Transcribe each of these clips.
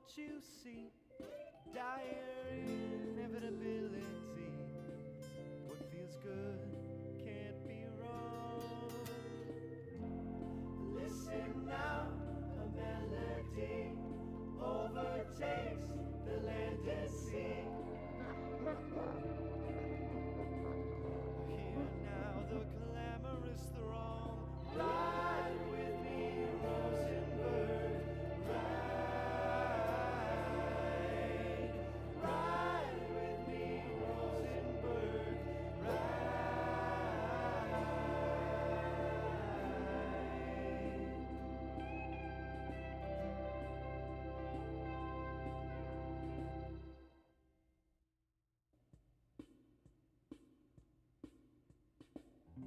what you see. Dire inevitability. What feels good can't be wrong. Listen now, a melody overtakes the land and sea. Hear now the clamorous throng. Ride with me, Rosenberg. Ride with me, Rosenberg.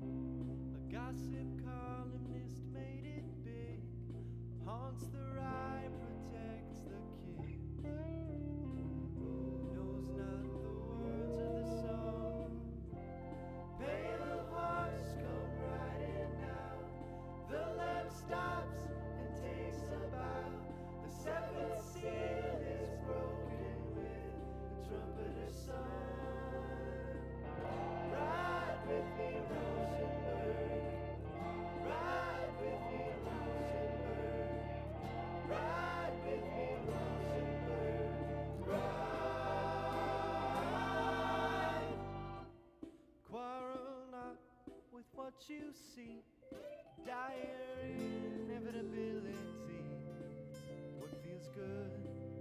A gossip columnist made it big. Haunts the rye, protects the kid. Knows not the words of the song. Pale horse come riding now. The lamp stops and takes a bow. The seventh seal is broken with the trumpeter's song. Ride with me, Rosenberg. Ride with me, Rosenberg. Ride with me, Rosenberg. Ride. Quarrel not with what you see. Dire inevitability. What feels good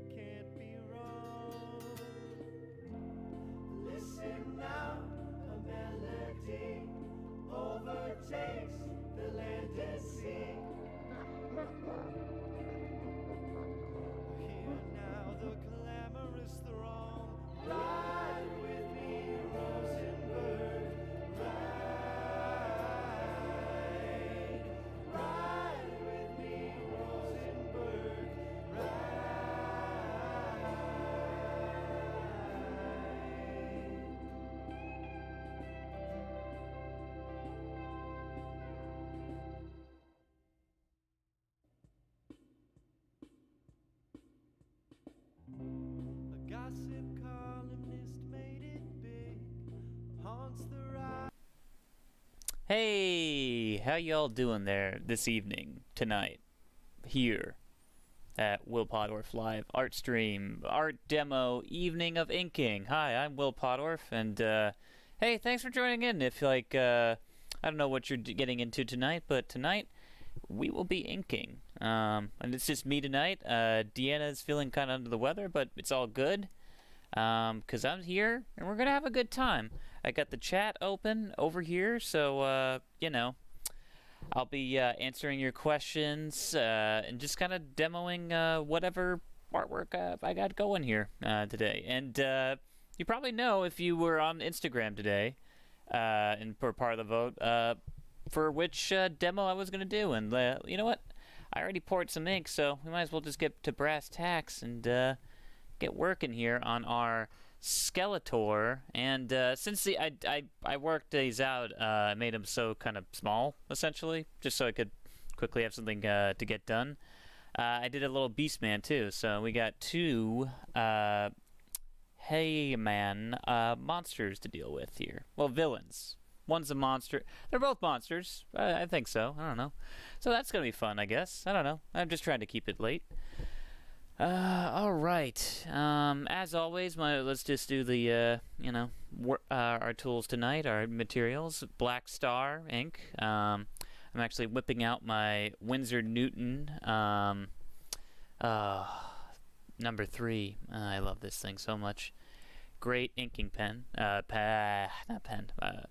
can't be wrong. Listen now, a melody overtakes the land and sea. Hear now the clamorous throng. Ride with me, Rosenberg. Ride. Ride with me, Rosenberg. A gossip columnist made it big. Haunts the ride. Hey, how y'all doing there this evening, tonight, here at Will Pottorff Live Art Stream, Art Demo, Evening of Inking. Hi, I'm Will Pottorff, and hey, thanks for joining in. If, like, I don't know what you're getting into tonight, but tonight we will be inking. And it's just me tonight. Deanna's feeling kind of under the weather, but it's all good. Because I'm here, and we're going to have a good time. I got the chat open over here, so, you know, I'll be answering your questions and just kind of demoing whatever artwork I got going here today. And you probably know, if you were on Instagram today and for part of the vote, for which demo I was going to do. And you know what? I already poured some ink, so we might as well just get to brass tacks and get working here on our Skeletor. And since I worked these out, I made them so kind of small, essentially, just so I could quickly have something to get done. I did a little Beastman too, so we got two Hey-Man monsters to deal with here. Well, villains. One's a monster. They're both monsters. I think so. I don't know. So that's going to be fun, I guess. I don't know. I'm just trying to keep it late. All right. As always, let's just do the, you know, our tools tonight, our materials. Black Star ink. I'm actually whipping out my Winsor Newton number 3. I love this thing so much. Great inking pen.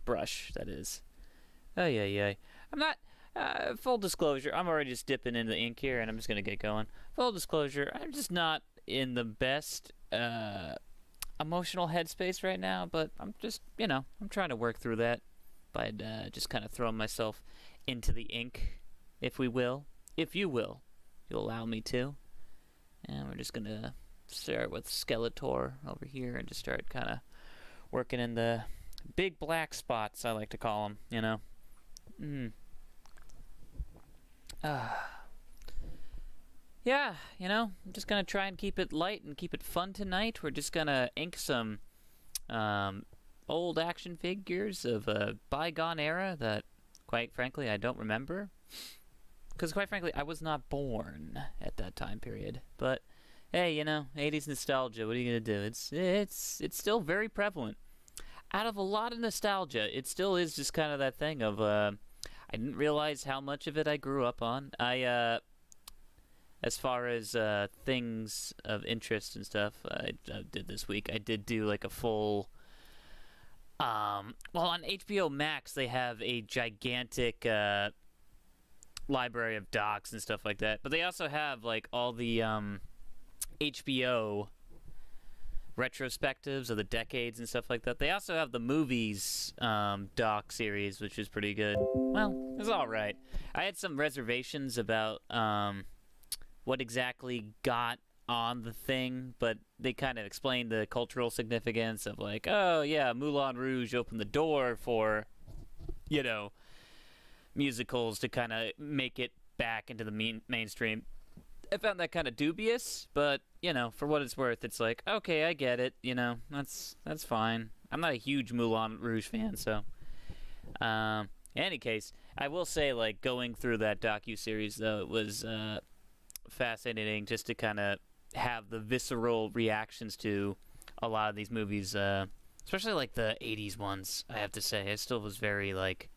Brush, that is. Oh, yeah. I'm not, full disclosure, I'm already just dipping into the ink here, and I'm just going to get going. Full disclosure, I'm just not in the best emotional headspace right now, but I'm just, you know, I'm trying to work through that by just kind of throwing myself into the ink, if we will. If you will. You'll allow me to. And we're just going to start with Skeletor over here and just start kind of working in the big black spots, I like to call them, you know. yeah, I'm just gonna try and keep it light and keep it fun tonight. We're just gonna ink some old action figures of a bygone era that, quite frankly, I don't remember. Because, quite frankly, I was not born at that time period. But, hey, 80s nostalgia, what are you gonna do? It's still very prevalent. Out of a lot of nostalgia, it still is just kind of that thing of, I didn't realize how much of it I grew up on. As far as things of interest and stuff I did this week, I did do like a full... well, on HBO Max, they have a gigantic library of docs and stuff like that. But they also have like all the HBO retrospectives of the decades and stuff like that. They also have the movies doc series, which is pretty good. Well, it was all right. I had some reservations about what exactly got on the thing, but they kind of explained the cultural significance of like, oh yeah, Moulin Rouge opened the door for, musicals to kind of make it back into the mainstream. I found that kind of dubious, but for what it's worth, it's like, okay, I get it. That's fine. I'm not a huge Moulin Rouge fan, so. In any case, I will say, like, going through that docu-series, though, it was fascinating just to kind of have the visceral reactions to a lot of these movies, especially like the 80s ones. I have to say, I still was very like,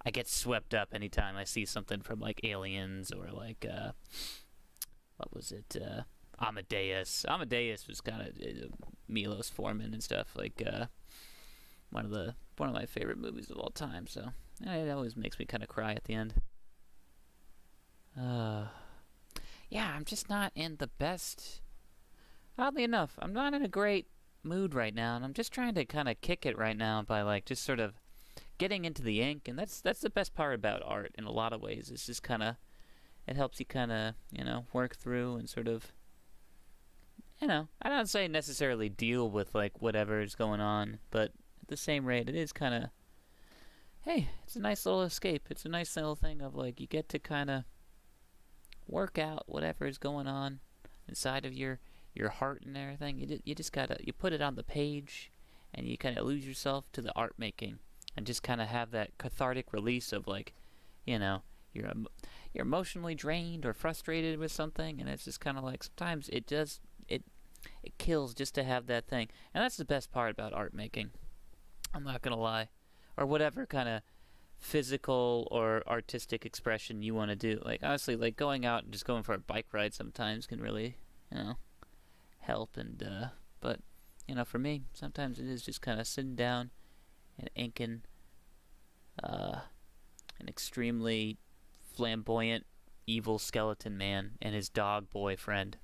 I get swept up anytime I see something from like Aliens or like what was it, Amadeus. Amadeus was kind of Milos Forman and stuff, like one of my favorite movies of all time, so it always makes me kind of cry at the end. Yeah, I'm just not in the best... Oddly enough, I'm not in a great mood right now, and I'm just trying to kind of kick it right now by, like, just sort of getting into the ink, and that's the best part about art in a lot of ways. It's just kind of... It helps you kind of, work through and sort of... I don't say necessarily deal with, like, whatever is going on, but at the same rate, it is kind of... Hey, it's a nice little escape. It's a nice little thing of, like, you get to kind of work out whatever is going on inside of your heart and everything. You just gotta, you put it on the page, and you kind of lose yourself to the art making, and just kind of have that cathartic release of, like, you're emotionally drained or frustrated with something, and it's just kind of like sometimes it kills just to have that thing, and that's the best part about art making. I'm not gonna lie, or whatever kind of physical or artistic expression you want to do. Like, honestly, like going out and just going for a bike ride sometimes can really, help. And but for me, sometimes it is just kind of sitting down and inking an extremely flamboyant, evil skeleton man and his dog boyfriend.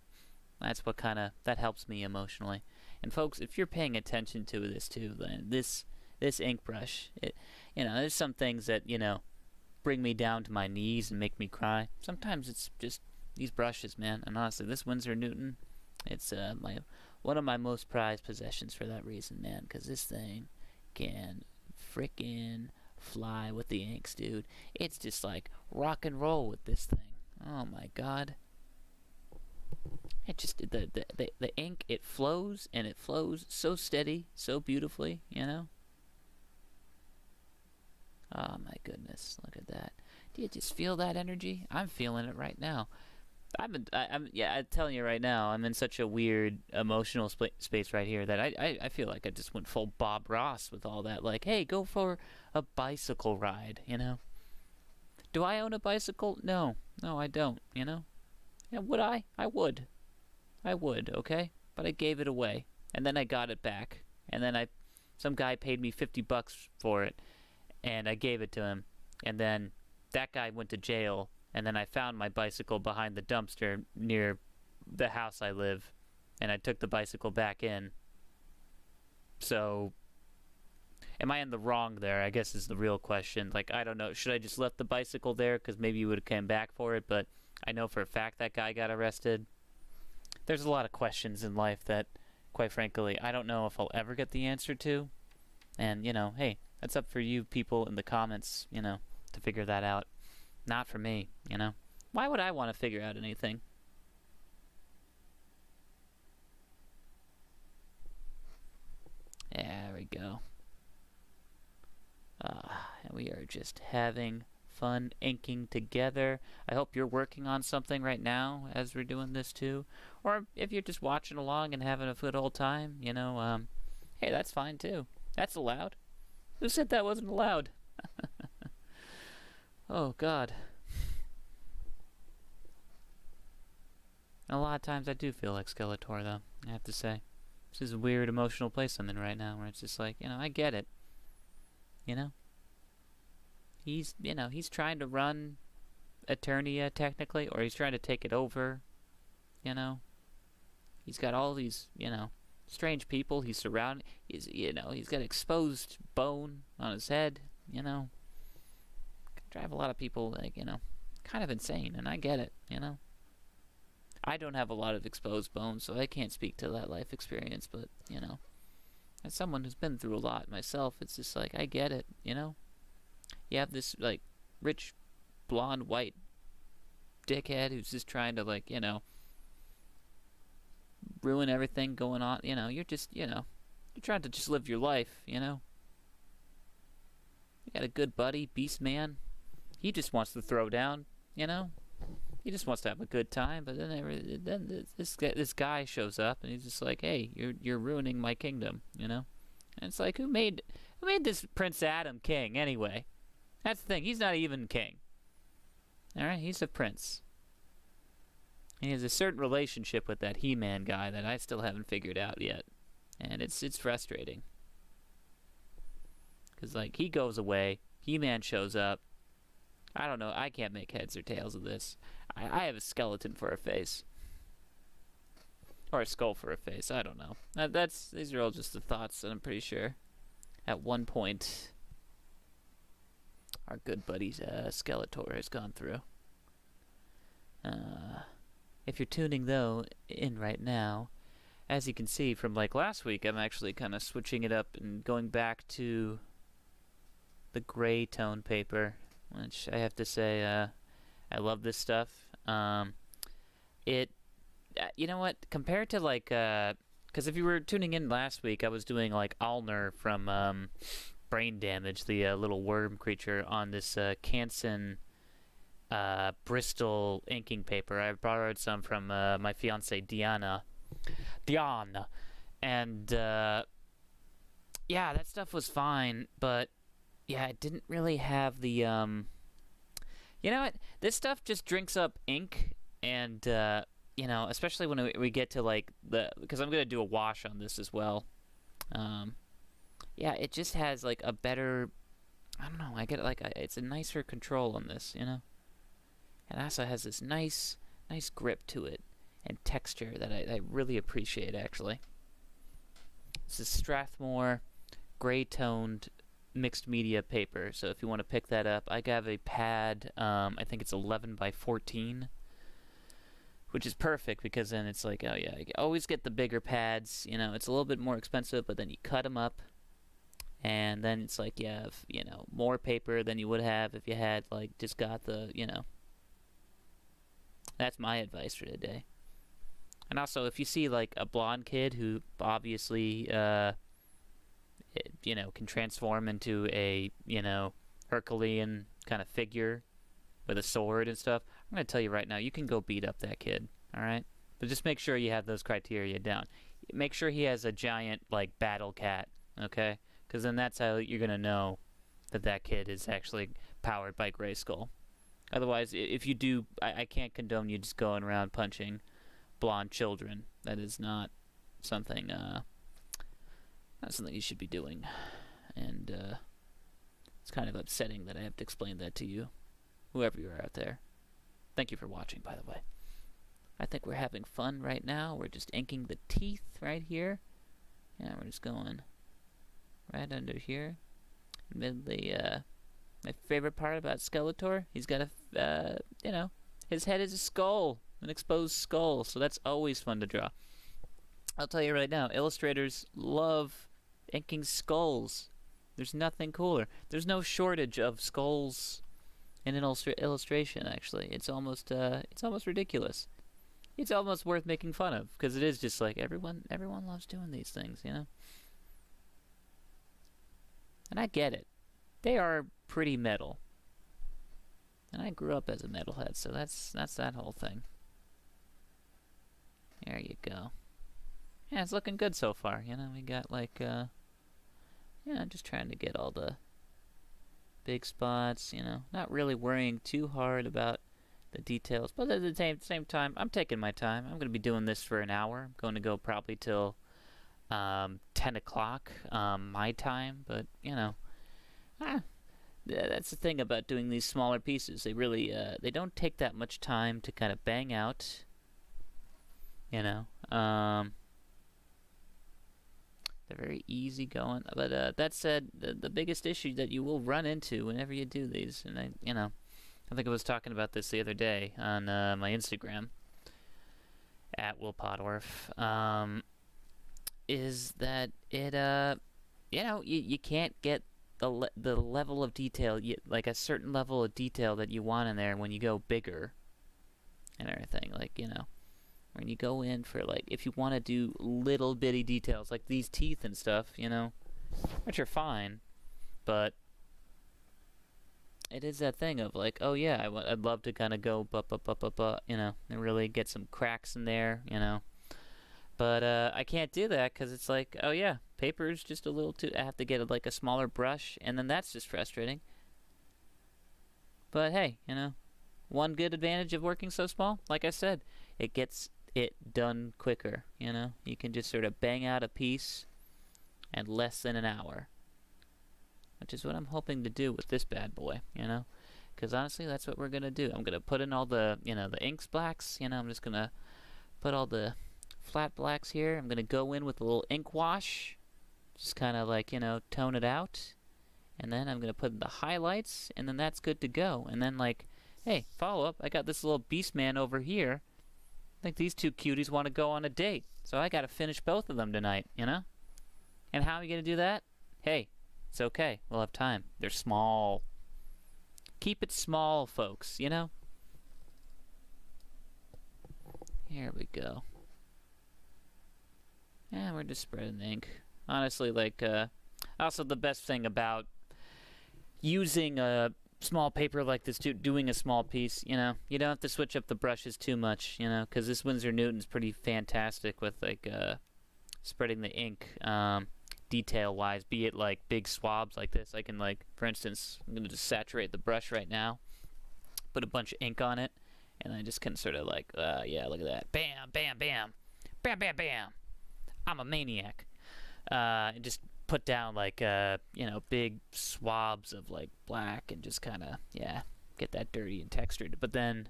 That's what that helps me emotionally. And folks, if you're paying attention to this too, then this ink brush, there's some things that, bring me down to my knees and make me cry. Sometimes it's just these brushes, man. And honestly, this Winsor Newton, it's one of my most prized possessions for that reason, man. Because this thing can frickin' fly with the inks, dude. It's just like rock and roll with this thing. Oh my god. It just, the ink, it flows, and it flows so steady, so beautifully, Oh my goodness, look at that. Do you just feel that energy? I'm feeling it right now. I'm telling you right now, I'm in such a weird emotional space right here that I feel like I just went full Bob Ross with all that. Like, hey, go for a bicycle ride, Do I own a bicycle? No, I don't, Yeah, would I? I would, okay? But I gave it away, and then I got it back, and then some guy paid me $50 for it, and I gave it to him, and then that guy went to jail, and then I found my bicycle behind the dumpster near the house I live, and I took the bicycle back in. So, am I in the wrong there, I guess is the real question. Like, I don't know, should I just left the bicycle there, because maybe you would have come back for it, but I know for a fact that guy got arrested. There's a lot of questions in life that, quite frankly, I don't know if I'll ever get the answer to. And, hey, that's up for you people in the comments, to figure that out. Not for me, Why would I want to figure out anything? There we go. And we are just having fun inking together. I hope you're working on something right now as we're doing this too. Or if you're just watching along and having a good old time, you know, hey, that's fine too. That's allowed. Who said that wasn't allowed? Oh, God. A lot of times I do feel like Skeletor, though, I have to say. This is a weird emotional place I'm in right now, where it's just like, you know, I get it. You know? He's trying to run Eternia, technically, or he's trying to take it over, you know? He's got all these, you know, strange people he's surrounded. He's got exposed bone on his head, you know? Drive a lot of people, like, you know, kind of insane, and I get it, you know? I don't have a lot of exposed bones, so I can't speak to that life experience, but, you know, as someone who's been through a lot myself, it's just like, I get it, you know? You have this, like, rich, blonde, white dickhead who's just trying to, like, you know, ruin everything going on, you know, you're just, you know, you're trying to just live your life, you know? You got a good buddy, Beast Man. He just wants to throw down, you know? He just wants to have a good time, but then this guy shows up and he's just like, "Hey, you're ruining my kingdom," you know? And it's like, who made this Prince Adam king anyway? That's the thing. He's not even king. All right, he's a prince. And he has a certain relationship with that He-Man guy that I still haven't figured out yet, and it's frustrating. Cause like he goes away, He-Man shows up. I don't know. I can't make heads or tails of this. I have a skeleton for a face. Or a skull for a face. I don't know. These are all just the thoughts that I'm pretty sure at one point our good buddy Skeletor has gone through. If you're tuning, though, in right now, as you can see from like last week, I'm actually kind of switching it up and going back to the gray tone paper, which I have to say, I love this stuff. You know what? Compared to like, because if you were tuning in last week, I was doing like Alner from Brain Damage, the little worm creature, on this Canson Bristol inking paper. I borrowed some from my fiance Diana, and yeah, that stuff was fine, but yeah, it didn't really have the you know what? This stuff just drinks up ink, and you know, especially when we get to like because I'm gonna do a wash on this as well. Yeah, it just has like a better, I don't know, I get like it's a nicer control on this, you know. It also has this nice grip to it and texture that I really appreciate, actually. This is Strathmore gray-toned mixed media paper, so if you want to pick that up, I got a pad, I think it's 11 by 14, which is perfect because then it's like, oh yeah, you always get the bigger pads, you know, it's a little bit more expensive, but then you cut them up, and then it's like you have, you know, more paper than you would have if you had, like, just got the, you know. That's my advice for today. And also, if you see, like, a blonde kid who obviously, you know, can transform into a, you know, Herculean kind of figure with a sword and stuff, I'm going to tell you right now, you can go beat up that kid, all right? But just make sure you have those criteria down. Make sure he has a giant, like, battle cat, okay? Because then that's how you're going to know that that kid is actually powered by Grayskull. Otherwise, if you do, I can't condone you just going around punching blonde children. That is not something, you should be doing. And it's kind of upsetting that I have to explain that to you, whoever you are out there. Thank you for watching, by the way. I think we're having fun right now. We're just inking the teeth right here. Yeah, we're just going right under here. Admittedly, my favorite part about Skeletor, he's got a, you know, his head is a skull, an exposed skull, so that's always fun to draw. I'll tell you right now, illustrators love inking skulls. There's nothing cooler. There's no shortage of skulls in an illustration, actually. It's almost ridiculous. It's almost worth making fun of, because it is just like everyone loves doing these things, you know? And I get it. They are pretty metal. And I grew up as a metalhead, so that's that whole thing. There you go. Yeah, it's looking good so far. You know, we got like, yeah, just trying to get all the big spots, you know. Not really worrying too hard about the details. But at the same time, I'm taking my time. I'm going to be doing this for an hour. I'm going to go probably till 10 o'clock my time. But, you know, that's the thing about doing these smaller pieces. They really, they don't take that much time to kind of bang out, you know. They're very easy going. But that said, the biggest issue that you will run into whenever you do these, and I think I was talking about this the other day on my Instagram, at Will Pottorff, is that it, you know, you can't get the level of detail, like a certain level of detail that you want in there when you go bigger and everything. Like, you know, when you go in for, like, if you want to do little bitty details, like these teeth and stuff, you know, which are fine, but it is that thing of, like, oh yeah, I'd love to kind of go, you know, and really get some cracks in there, you know. But I can't do that because it's like, oh yeah, paper is just a little too... I have to get like a smaller brush, and then that's just frustrating. But hey, you know, one good advantage of working so small, like I said, it gets it done quicker, you know. You can just sort of bang out a piece in less than an hour, which is what I'm hoping to do with this bad boy, you know. Because honestly, that's what we're gonna do. I'm gonna put in all the, you know, the inks blacks, you know. I'm just gonna put all the flat blacks here. I'm gonna go in with a little ink wash, just kind of like, you know, tone it out, and then I'm gonna put the highlights, and then that's good to go. And then, like, hey, follow up, I got this little beast man over here. I think these two cuties want to go on a date, so I gotta finish both of them tonight, you know. And how are we gonna do that? Hey, it's okay, we'll have time. They're small. Keep it small, folks, you know. Here we go. Yeah, we're just spreading the ink. Honestly, like, also the best thing about using a small paper like this, doing a small piece, you know, you don't have to switch up the brushes too much, you know, because this Winsor Newton's pretty fantastic with, like, spreading the ink, detail-wise, be it, like, big swabs like this. I can, like, for instance, I'm going to just saturate the brush right now, put a bunch of ink on it, and I just can sort of, like, yeah, look at that. Bam, bam, bam. Bam, bam, bam. I'm a maniac. And just put down, like, you know, big swabs of, like, black and just kind of, yeah, get that dirty and textured. But then,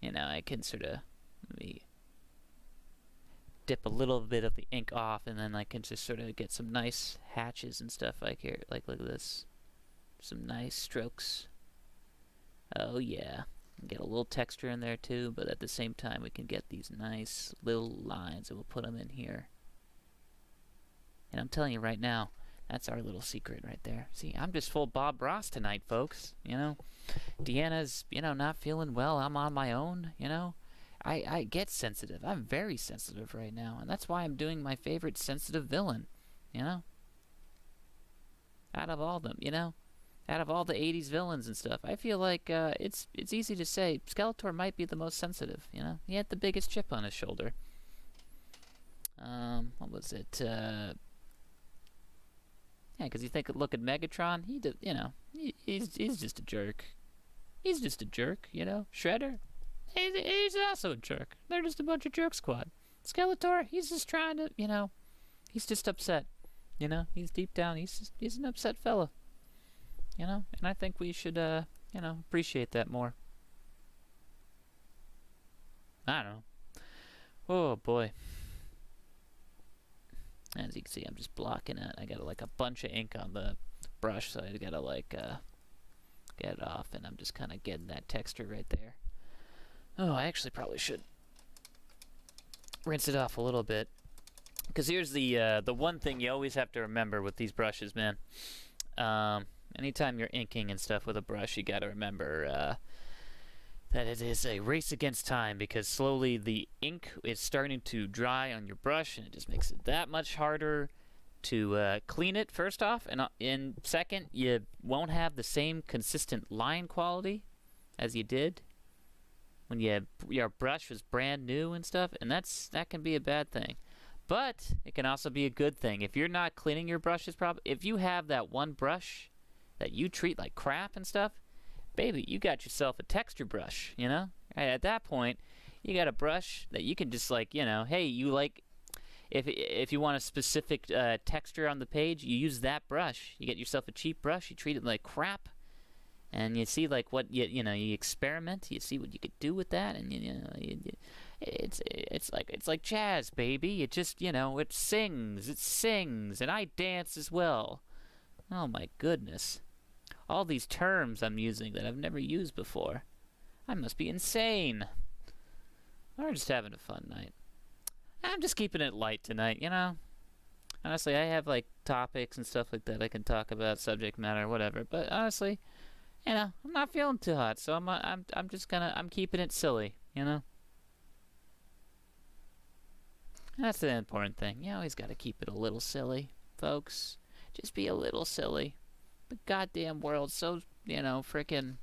you know, I can sort of maybe dip a little bit of the ink off, and then I can just sort of get some nice hatches and stuff like here. Like, look at this. Some nice strokes. Oh, yeah. Get a little texture in there too, but at the same time we can get these nice little lines, and we'll put them in here. And I'm telling you right now, that's our little secret right there. See, I'm just full Bob Ross tonight, folks. You know, Deanna's, you know, not feeling well. I'm on my own, you know. I get sensitive. I'm very sensitive right now, and that's why I'm doing my favorite sensitive villain, you know. Out of all them, you know. Out of all the 80s villains and stuff, I feel like it's easy to say Skeletor might be the most sensitive, you know? He had the biggest chip on his shoulder. What was it? Yeah, because you look at Megatron, he did, you know, he's just a jerk. He's just a jerk, you know? Shredder, he's also a jerk. They're just a bunch of jerk squad. Skeletor, he's just trying to, you know, he's just upset. You know, he's deep down, he's an upset fella. You know, and I think we should, you know, appreciate that more. I don't know. Oh, boy. As you can see, I'm just blocking it. I got, like, a bunch of ink on the brush, so I gotta, like, get it off, and I'm just kind of getting that texture right there. Oh, I actually probably should rinse it off a little bit. Because here's the one thing you always have to remember with these brushes, man. Anytime you're inking and stuff with a brush, you gotta remember that it is a race against time, because slowly the ink is starting to dry on your brush, and it just makes it that much harder to clean it first off, and second, you won't have the same consistent line quality as you did when your brush was brand new and stuff, and that can be a bad thing. But it can also be a good thing. If you're not cleaning your brushes properly, if you have that one brush that you treat like crap and stuff, baby, you got yourself a texture brush, you know? At that point, you got a brush that you can just like, you know, hey, you like, if you want a specific texture on the page, you use that brush. You get yourself a cheap brush, you treat it like crap, and you see like what you know, you experiment, you see what you could do with that, and you know, it's like jazz, baby. It just, you know, it sings, and I dance as well. Oh my goodness. All these terms I'm using that I've never used before. I must be insane. Or just having a fun night. I'm just keeping it light tonight, you know? Honestly, I have, like, topics and stuff like that I can talk about, subject matter, whatever. But honestly, you know, I'm not feeling too hot, so I'm just gonna, I'm keeping it silly, you know? That's the important thing. You always gotta keep it a little silly, folks. Just be a little silly. The goddamn world's so, you know, frickin'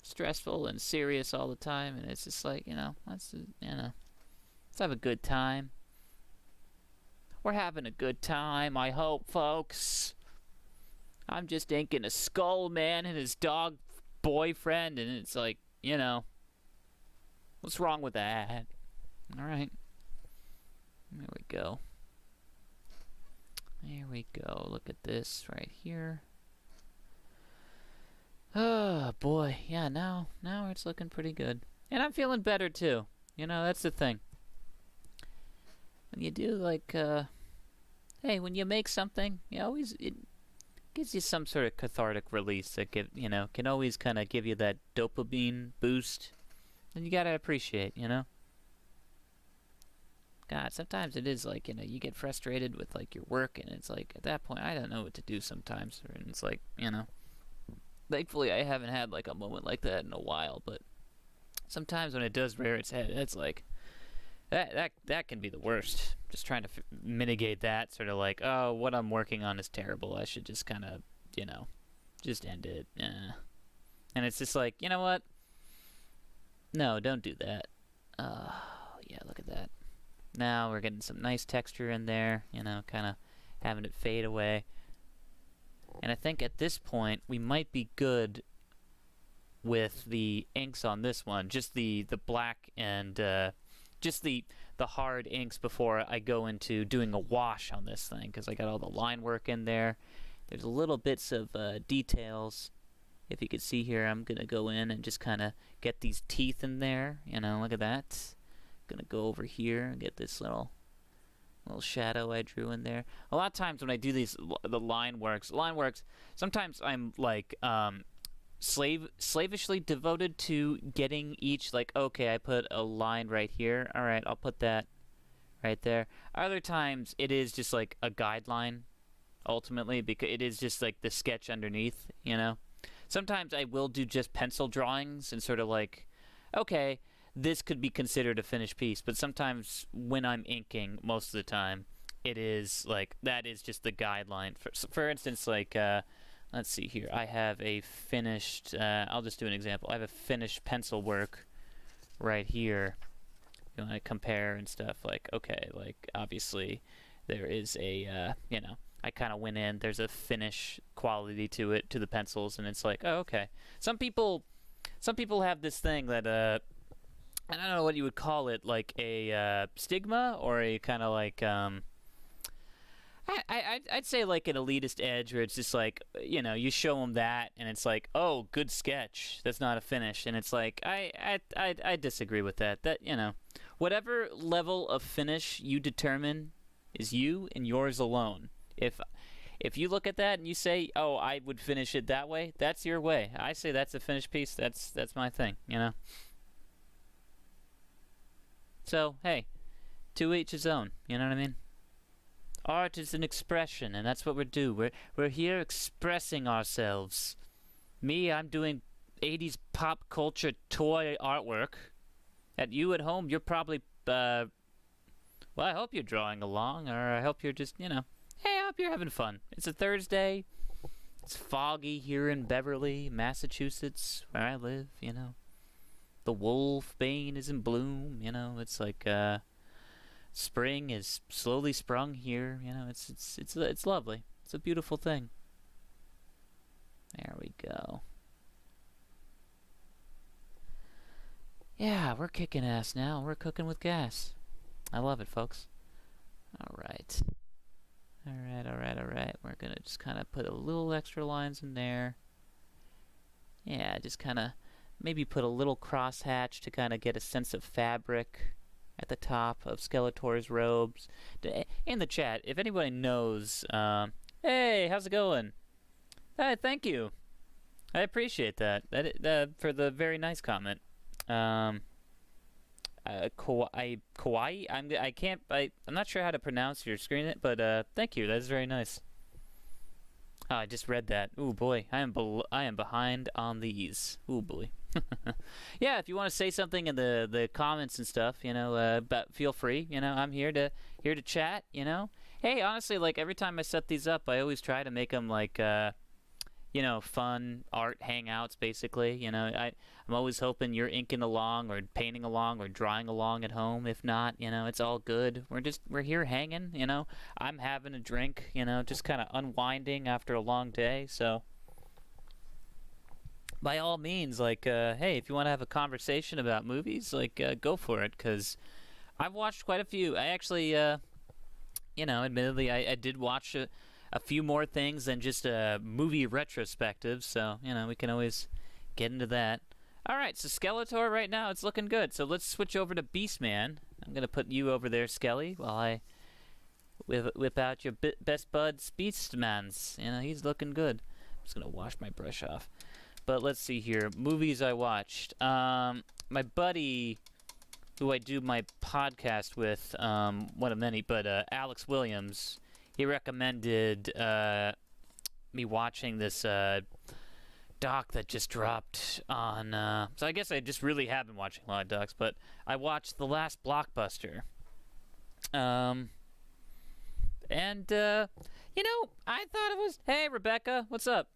stressful and serious all the time, and it's just like, you know, let's have a good time. We're having a good time, I hope, folks. I'm just inking a skull man and his dog boyfriend, and it's like, you know, what's wrong with that? Alright. There we go. There we go. Look at this right here. Oh, boy. Yeah, now it's looking pretty good. And I'm feeling better, too. You know, that's the thing. When you do, like, hey, when you make something, you always, it gives you some sort of cathartic release that, can always kind of give you that dopamine boost. And you gotta appreciate, you know? God, sometimes it is like, you know, you get frustrated with, like, your work, and it's like, at that point, I don't know what to do sometimes. And it's like, you know, thankfully I haven't had, like, a moment like that in a while, but sometimes when it does rear its head, it's like, that can be the worst. Just trying to mitigate that, sort of like, oh, what I'm working on is terrible. I should just kind of, you know, just end it. And it's just like, you know what? No, don't do that. Yeah, look at that. Now we're getting some nice texture in there, you know, kind of having it fade away. And I think at this point, we might be good with the inks on this one. Just the black and just the hard inks before I go into doing a wash on this thing, because I got all the line work in there. There's little bits of details. If you could see here, I'm going to go in and just kind of get these teeth in there. You know, look at that. Going to go over here and get this little shadow I drew in there. A lot of times when I do the line works, sometimes I'm like slavishly devoted to getting each, like, okay, I put a line right here. All right, I'll put that right there. Other times it is just like a guideline, ultimately, because it is just like the sketch underneath, you know. Sometimes I will do just pencil drawings and sort of like, okay, this could be considered a finished piece. But sometimes when I'm inking, most of the time, it is like, that is just the guideline. For instance, like, let's see here. I have a finished, I'll just do an example. I have a finished pencil work right here. You want to compare and stuff, like, okay, like, obviously there is a, you know, I kind of went in, there's a finish quality to it, to the pencils, and it's like, oh, okay. Some people have this thing that, I don't know what you would call it, like a stigma, or a kind of like, I'd say like an elitist edge, where it's just like, you know, you show them that, and it's like, oh, good sketch. That's not a finish, and it's like, I disagree with that. That, you know, whatever level of finish you determine is you and yours alone. If you look at that and you say, oh, I would finish it that way, that's your way. I say that's a finished piece. That's my thing, you know. So hey, to each his own. You know what I mean? Art is an expression, and that's what we're here expressing ourselves. Me, I'm doing 80s pop culture toy artwork. At you at home, you're probably, well, I hope you're drawing along, or I hope you're just, you know, hey, I hope you're having fun. It's a Thursday. It's foggy here in Beverly, Massachusetts, where I live, you know. The wolfbane is in bloom, you know. It's like spring is slowly sprung here, you know. It's lovely. It's a beautiful thing. There we go. Yeah, we're kicking ass now. We're cooking with gas. I love it, folks. All right. We're going to just kind of put a little extra lines in there. Yeah, just kind of maybe put a little crosshatch to kind of get a sense of fabric at the top of Skeletor's robes. In the chat, if anybody knows, hey, how's it going? Thank you. I appreciate that. For the very nice comment. Kawaii. I'm not sure how to pronounce your screen, but thank you. That's very nice. Oh, I just read that. Ooh boy, I am behind on these. Ooh boy. Yeah, if you want to say something in the comments and stuff, you know, but feel free. You know, I'm here to chat. You know, hey, honestly, like every time I set these up, I always try to make them like you know, fun art hangouts, basically. You know, I'm always hoping you're inking along or painting along or drawing along at home. If not, you know, it's all good. We're here hanging, you know. I'm having a drink, you know, just kind of unwinding after a long day. So, by all means, like, hey, if you want to have a conversation about movies, like, go for it, because I've watched quite a few. I actually, you know, admittedly, I did watch a few more things than just a movie retrospective, so, you know, we can always get into that. Alright, so Skeletor right now, it's looking good. So let's switch over to Beastman. I'm going to put you over there, Skelly, while I whip out your best buds, Beastmans. You know, he's looking good. I'm just going to wash my brush off. But let's see here. Movies I watched. My buddy, who I do my podcast with, one of many, but Alex Williams, he recommended me watching this doc that just dropped on... so I guess I just really have been watching a lot of docs, but I watched The Last Blockbuster. And, you know, I thought it was... Hey, Rebecca, what's up?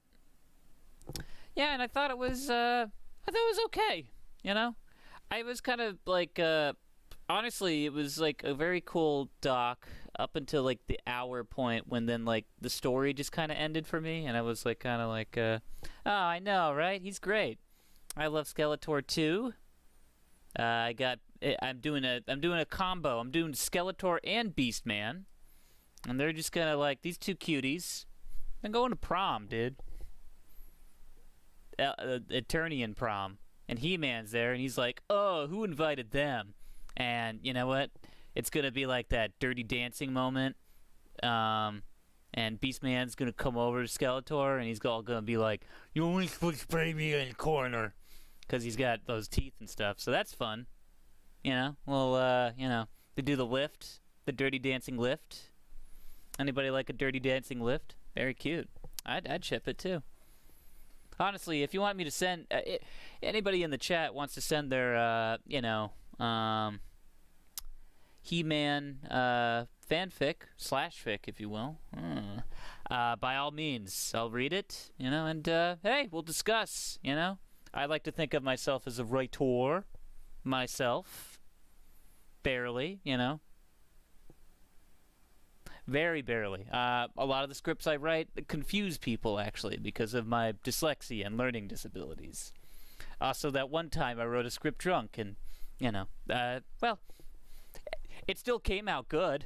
Yeah, and I thought it was okay, you know? I was kind of like... honestly, it was like a very cool doc up until like the hour point when then like the story just kind of ended for me, and I was like kind of like, oh, I know, right? He's great. I love Skeletor too. I'm doing a combo. I'm doing Skeletor and Beastman, and they're just kind of like these two cuties. I'm going to prom, dude. Eternian prom, and He-Man's there, and he's like, oh, who invited them? And you know what? It's going to be like that Dirty Dancing moment. And Beastman's going to come over to Skeletor, and he's all going to be like, you only supposed to spray me in the corner. Because he's got those teeth and stuff. So that's fun. You know? Well, you know, they do the lift. The Dirty Dancing lift. Anybody like a Dirty Dancing lift? Very cute. I'd ship it too. Honestly, if you want me to send... anybody in the chat wants to send their, you know... He-Man fanfic /fic, if you will. By all means, I'll read it, you know, and hey, we'll discuss, you know. I like to think of myself as a writer, myself, barely, you know. Very barely. A lot of the scripts I write confuse people, actually, because of my dyslexia and learning disabilities. Also, that one time I wrote a script drunk, and, you know, well... It still came out good.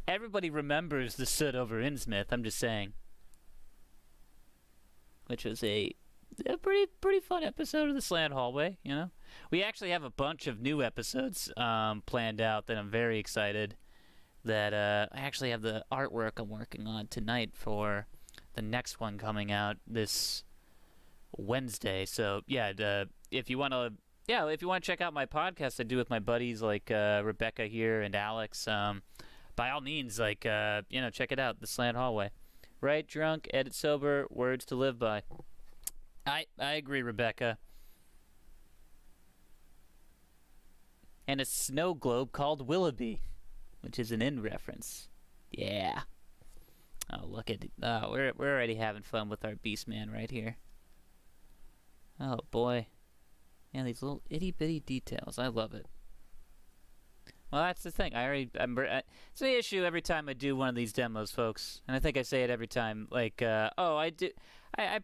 Everybody remembers the soot over Innsmouth, I'm just saying. Which was a pretty fun episode of the Slant Hallway, you know? We actually have a bunch of new episodes planned out that I'm very excited. That I actually have the artwork I'm working on tonight for the next one coming out this Wednesday. So, yeah, if you want to... Yeah, if you want to check out my podcast I do with my buddies like Rebecca here and Alex, by all means, like, you know, check it out, The Slant Hallway. Write drunk, edit sober, words to live by. I agree, Rebecca. And a snow globe called Willoughby, which is an in reference. Yeah. Oh, look at it. We're already having fun with our Beastman right here. Oh boy. Yeah, these little itty bitty details. I love it. Well, that's the thing. It's the issue every time I do one of these demos, folks. And I think I say it every time. Like, I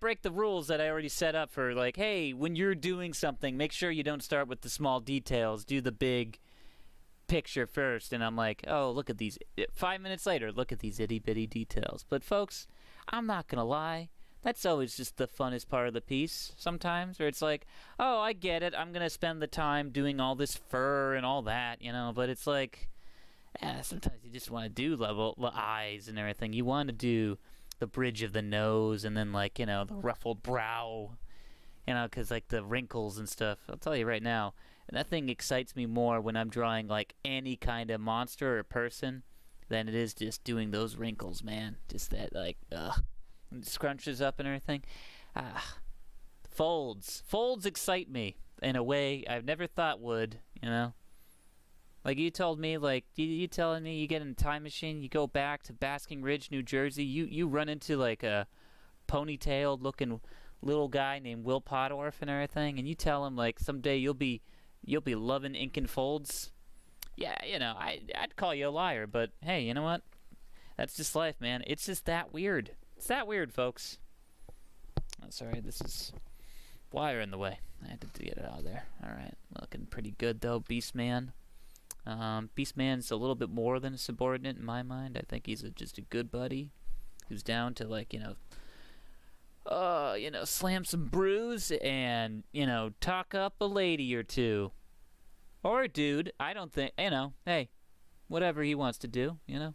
break the rules that I already set up for, like, hey, when you're doing something, make sure you don't start with the small details. Do the big picture first. And I'm like, oh, look at these. 5 minutes later, look at these itty bitty details. But folks, I'm not gonna lie. That's always just the funnest part of the piece sometimes, where it's like, oh, I get it. I'm going to spend the time doing all this fur and all that, you know, but it's like, yeah, sometimes you just want to do the eyes and everything. You want to do the bridge of the nose and then, like, you know, the ruffled brow, you know, because, like, the wrinkles and stuff. I'll tell you right now, that thing excites me more when I'm drawing, like, any kind of monster or person than it is just doing those wrinkles, man. Just that, like, ugh. It scrunches up and everything. Folds excite me in a way I've never thought would, you know. Like you told me, like you telling me you get in a time machine, you go back to Basking Ridge, New Jersey, you run into like a ponytailed looking little guy named Will Pottorff and everything, and you tell him like someday you'll be loving ink and folds. Yeah, you know, I'd call you a liar, but hey, you know what? That's just life, man. It's just that weird. It's that weird, folks. Oh, sorry, this is wire in the way. I had to get it out of there. Alright, looking pretty good, though, Beastman. Beastman's a little bit more than a subordinate in my mind. I think he's just a good buddy who's down to, like, you know, slam some brews and, you know, talk up a lady or two. Or a dude. I don't think, you know, hey, whatever he wants to do, you know.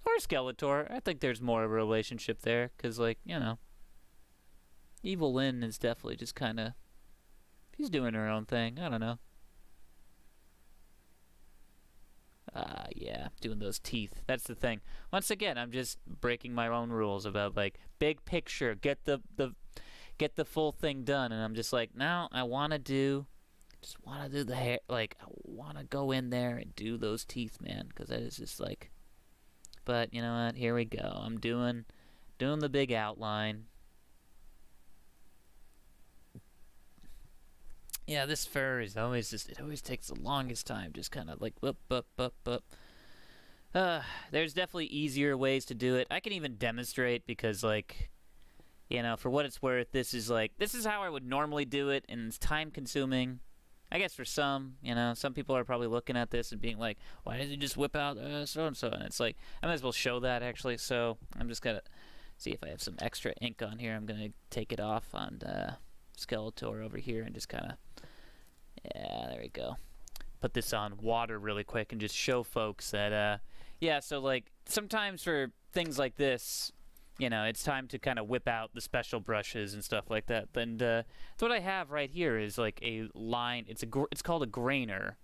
Or Skeletor. I think there's more of a relationship there, because, like, you know, Evil Lynn is definitely just kind of, she's doing her own thing. I don't know. Yeah, doing those teeth. That's the thing. Once again, I'm just breaking my own rules about, like, big picture, get the full thing done, and I'm just like, no, I want to do the hair, like, I want to go in there and do those teeth, man, because that is just, like, but you know what? Here we go. I'm doing the big outline. Yeah, this fur is always it always takes the longest time. Just kind of like up. There's definitely easier ways to do it. I can even demonstrate because, like, you know, for what it's worth, this is how I would normally do it, and it's time consuming. I guess for some, you know, some people are probably looking at this and being like, why didn't you just whip out so-and-so? And it's like, I might as well show that, actually. So I'm just going to see if I have some extra ink on here. I'm going to take it off on Skeletor over here and just kind of, yeah, there we go. Put this on water really quick and just show folks that, yeah, so, like, sometimes for things like this, you know, it's time to kind of whip out the special brushes and stuff like that. And so what I have right here is like a line. It's called a grainer.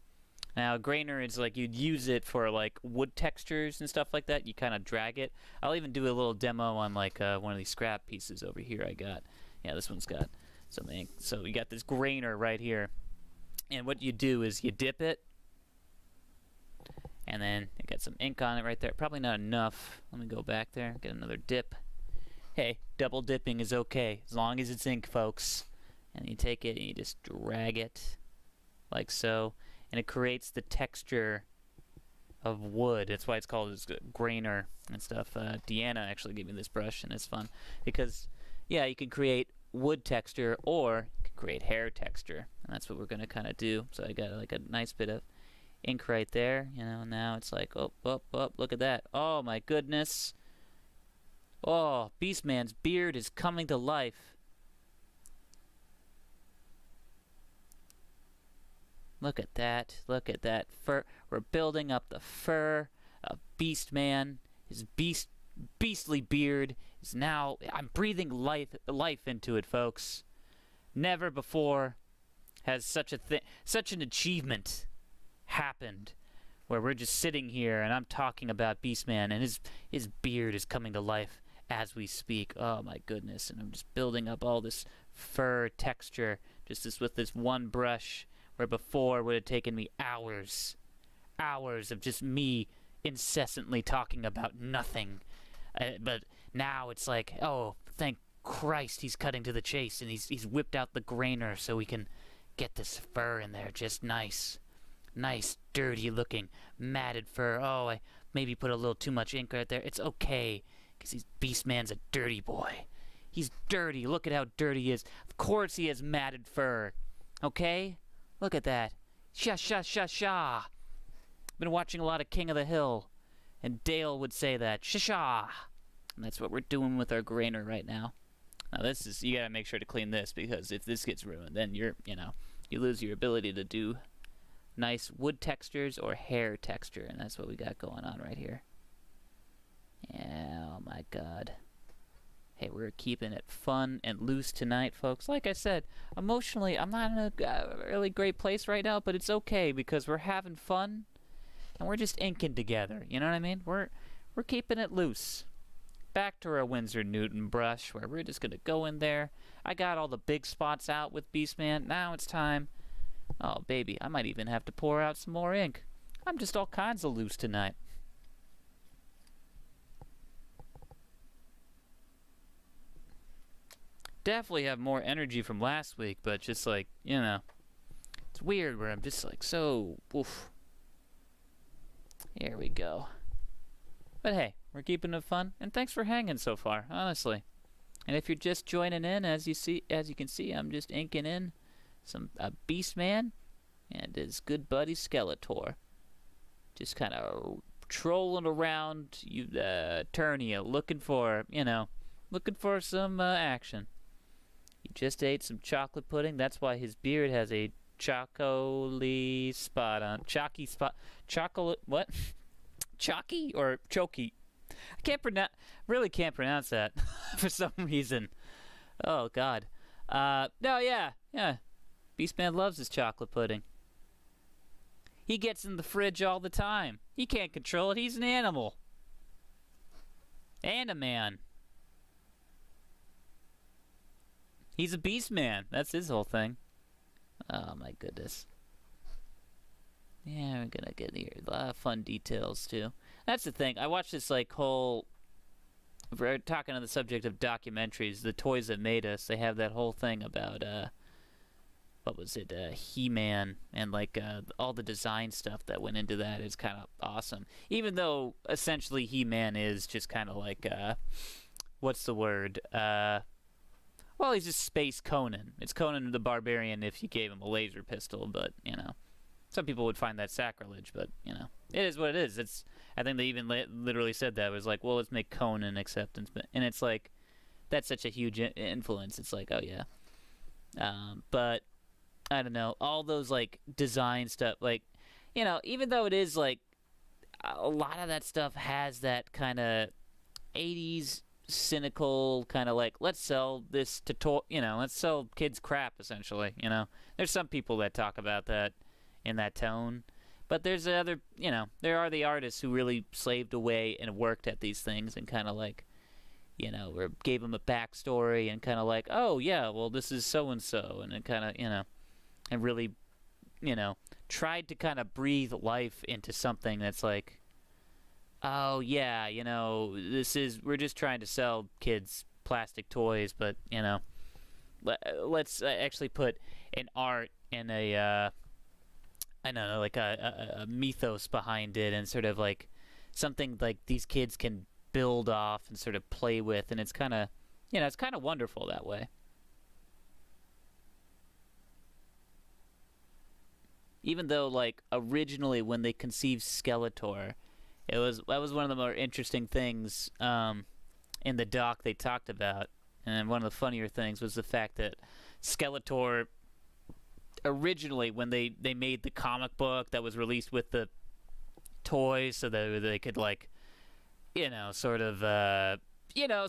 Now, a grainer is like you'd use it for like wood textures and stuff like that. You kind of drag it. I'll even do a little demo on like one of these scrap pieces over here I got. Yeah, this one's got some ink. So you got this grainer right here. And what you do is you dip it. And then you got some ink on it right there. Probably not enough. Let me go back there. Get another dip. Hey, double dipping is okay, as long as it's ink, folks. And you take it and you just drag it like so. And it creates the texture of wood. That's why it's called a grainer and stuff. Deanna actually gave me this brush, and it's fun. Because, yeah, you can create wood texture or you can create hair texture. And that's what we're going to kind of do. So I got like a nice bit of ink right there. You know, now it's like, oh, look at that. Oh, my goodness. Oh, Beastman's beard is coming to life. Look at that. Look at that fur. We're building up the fur of Beastman. His beastly beard is now... I'm breathing life into it, folks. Never before has such an achievement happened where we're just sitting here and I'm talking about Beastman and his beard is coming to life as we speak. Oh my goodness. And I'm just building up all this fur texture with this one brush, where before would have taken me hours hours of just me incessantly talking about nothing. But now it's like, oh, thank Christ, he's cutting to the chase, and he's whipped out the grainer so we can get this fur in there just nice. Nice, dirty-looking, matted fur. Oh, I maybe put a little too much ink right there. It's okay, because Beastman's a dirty boy. He's dirty. Look at how dirty he is. Of course he has matted fur. Okay? Look at that. Sha sha sha sha. Been watching a lot of King of the Hill, and Dale would say that. Sha sha. And that's what we're doing with our grainer right now. Now this is, you gotta make sure to clean this, because if this gets ruined, then you lose your ability to do nice wood textures or hair texture, and that's what we got going on right here. Yeah, oh my god. Hey, we're keeping it fun and loose tonight, folks. Like I said, emotionally, I'm not in a really great place right now, but it's okay because we're having fun and we're just inking together. You know what I mean? We're keeping it loose. Back to our Winsor Newton brush, where we're just gonna go in there. I got all the big spots out with Beastman. Now it's time. Oh, baby, I might even have to pour out some more ink. I'm just all kinds of loose tonight. Definitely have more energy from last week, but just like, it's weird where I'm just like so, oof. Here we go. But hey, we're keeping it fun, and thanks for hanging so far, honestly. And if you're just joining in, as you can see, I'm just inking in some Beastman and his good buddy Skeletor. Just kind of trolling around Eternia, looking for some action. He just ate some chocolate pudding. That's why his beard has a chalky spot on. Chalky spot. Chocolate. What? Chalky or choky? Really can't pronounce that for some reason. Oh God. No, yeah. Beastman loves his chocolate pudding. He gets in the fridge all the time. He can't control it. He's an animal. And a man. He's a beast man. That's his whole thing. Oh my goodness. Yeah, we're gonna get here. A lot of fun details too. That's the thing. I watched this whole. We're talking on the subject of documentaries. The Toys That Made Us. They have that whole thing about what was it? He-Man and all the design stuff that went into that is kind of awesome. Even though essentially He-Man is just kind of what's the word? Well, he's just Space Conan. It's Conan the Barbarian if you gave him a laser pistol, but, some people would find that sacrilege, but, it is what it is. I think they even literally said that. It was well, let's make Conan acceptance. And it's that's such a huge influence. It's oh, yeah. But, I don't know. All those, design stuff, even though it is, a lot of that stuff has that kind of 80s cynical kind of let's sell this to let's sell kids crap essentially. There's some people that talk about that in that tone, but there's other there are the artists who really slaved away and worked at these things and kind of or gave them a backstory and kind of oh yeah, well this is so and so, and it kind of and really tried to kind of breathe life into something that's oh yeah, we're just trying to sell kids plastic toys, but let's actually put an art and a I don't know, a mythos behind it, and sort of something these kids can build off and sort of play with, and it's kind of it's kind of wonderful that way. Even though originally when they conceived Skeletor, that was one of the more interesting things in the doc they talked about, and one of the funnier things was the fact that Skeletor originally, when they made the comic book that was released with the toys, so that they could sort of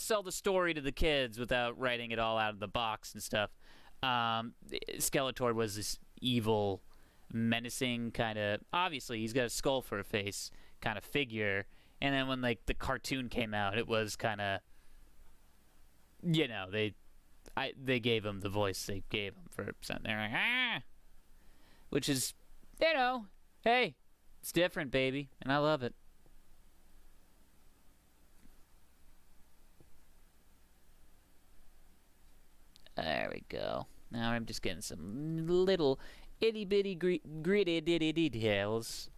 sell the story to the kids without writing it all out of the box and stuff. Skeletor was this evil, menacing kind of. Obviously, he's got a skull for a face kind of figure, and then when the cartoon came out, it was kind of they gave him the voice they gave him for something. They're which is hey, It's different, baby, and I love it. There we go. Now I'm just getting some little itty-bitty gritty details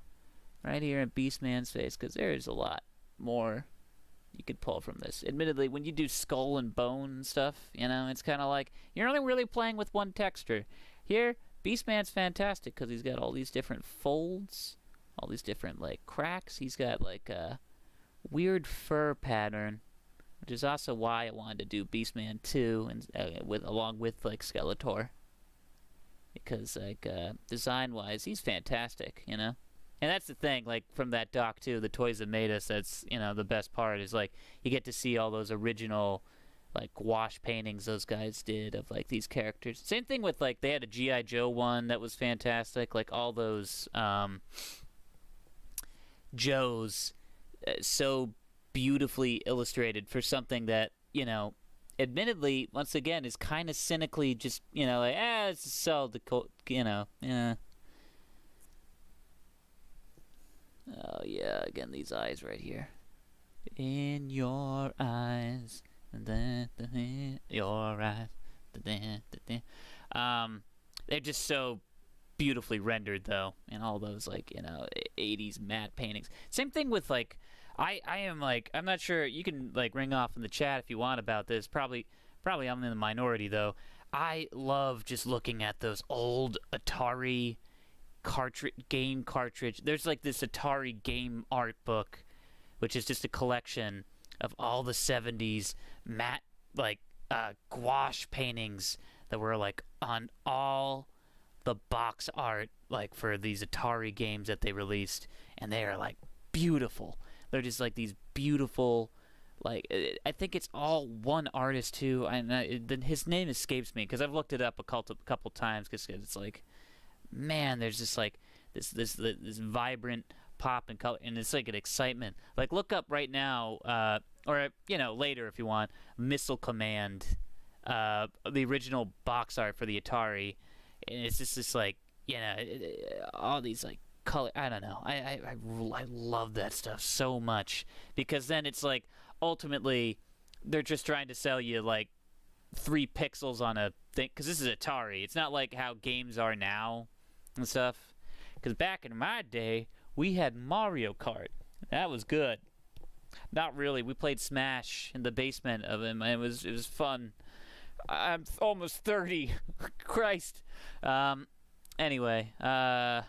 right here in Beastman's face, because there is a lot more you could pull from this. Admittedly, when you do skull and bone stuff, you know, it's kind of like you're only really playing with one texture. Here, Beastman's fantastic because he's got all these different folds, all these different, like, cracks. He's got, like, a weird fur pattern, which is also why I wanted to do Beastman 2 and along with, like, Skeletor. Because, like, design-wise, he's fantastic, you know? And that's the thing, like, from that doc, too, The Toys That Made Us, that's, you know, the best part is, like, you get to see all those original, like, gouache paintings those guys did of, like, these characters. Same thing with, like, they had a G.I. Joe one that was fantastic. Like, all those Joes so beautifully illustrated for something that, you know, admittedly, once again, is kind of cynically just, you know, like, it's a sell the, you know, yeah. Oh, yeah, again, these eyes right here. In your eyes. Your eyes. They're just so beautifully rendered, though, in all those, like, you know, 80s matte paintings. Same thing with, like, I am, like, I'm not sure, you can, like, ring off in the chat if you want about this. Probably I'm in the minority, though. I love just looking at those old Atari game cartridge. There's, like, this Atari game art book, which is just a collection of all the 70s matte, like, gouache paintings that were, like, on all the box art, like, for these Atari games that they released, and they are, like, beautiful. They're just, like, these beautiful, like, I think it's all one artist, too, and his name escapes me, because I've looked it up a couple times, because it's, like, man, there's just, like, this vibrant pop and color, and it's, like, an excitement. Like, look up right now, or, you know, later if you want, Missile Command, the original box art for the Atari, and it's just this, like, you know, all these, like, color, I don't know, I love that stuff so much, because then it's, like, ultimately, they're just trying to sell you, like, 3 pixels on a thing, because this is Atari. It's not like how games are now and stuff, because back in my day, we had Mario Kart. That was good. Not really. We played Smash in the basement of him, and it was fun. I'm almost 30. Christ. Anyway, yeah,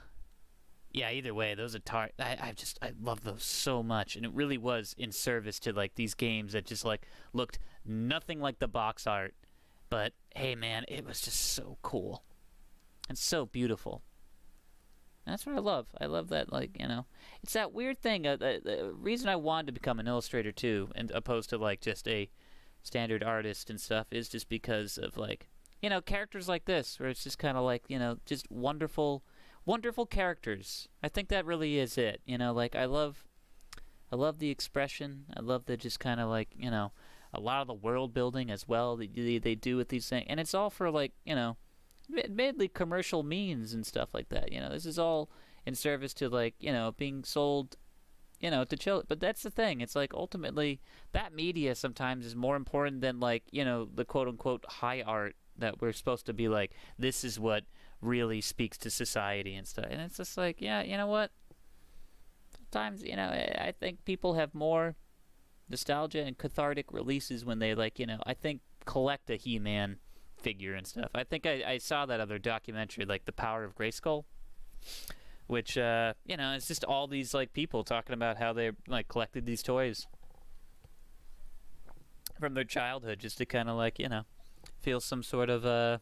either way, those Atari, I love those so much, and it really was in service to, like, these games that just, like, looked nothing like the box art, but hey, man, it was just so cool and so beautiful. And that's what I love. I love that, like, you know, it's that weird thing. The reason I wanted to become an illustrator too, and opposed to, like, just a standard artist and stuff, is just because of, like, you know, characters like this, where it's just kind of like, you know, just wonderful characters. I think that really is it. You know, like, I love the expression. I love the just kind of, like, you know, a lot of the world building as well that they do with these things, and it's all for, like, you know, admittedly commercial means and stuff like that. You know, this is all in service to, like, you know, being sold, you know, to children. But that's the thing. It's like, ultimately, that media sometimes is more important than, like, you know, the quote-unquote high art that we're supposed to be like, this is what really speaks to society and stuff. And it's just like, yeah, you know what? Sometimes, you know, I think people have more nostalgia and cathartic releases when they, like, you know, I think collect a He-Man figure and stuff. I think I saw that other documentary, like The Power of Grayskull, which, you know, it's just all these, like, people talking about how they, like, collected these toys from their childhood, just to kind of, like, you know, feel some sort of,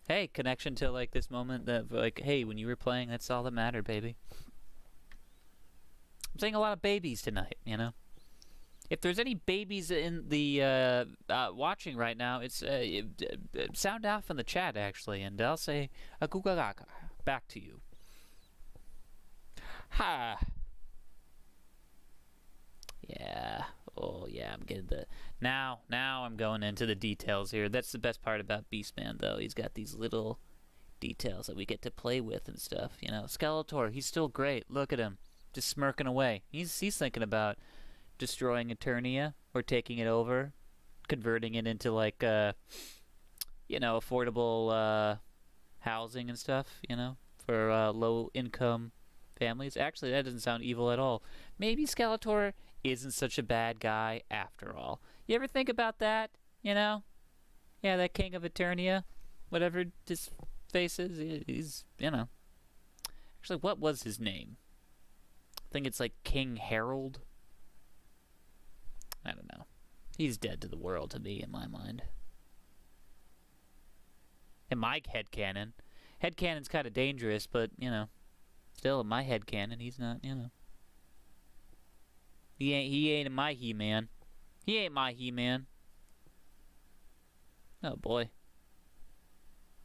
hey, connection to, like, this moment that, like, hey, when you were playing, that's all that mattered, baby. I'm saying a lot of babies tonight, you know? If there's any babies in the watching right now, it's sound off in the chat, actually, and I'll say a gugagaka back to you. Ha! Yeah. Oh, yeah, I'm getting the... Now I'm going into the details here. That's the best part about Beastman, though. He's got these little details that we get to play with and stuff. You know, Skeletor, he's still great. Look at him, just smirking away. He's thinking about destroying Eternia or taking it over, converting it into like affordable housing and stuff. You know, for low income families. Actually, that doesn't sound evil at all. Maybe Skeletor isn't such a bad guy after all. You ever think about that? You know? Yeah, that king of Eternia, whatever his face is, he's, you know. Actually, what was his name? I think it's like King Harold. I don't know. He's dead to the world to me, in my mind. In my headcanon. Headcanon's kind of dangerous, but, you know, still in my headcanon, he's not, you know. He ain't my He-Man. He ain't my He-Man. Oh boy.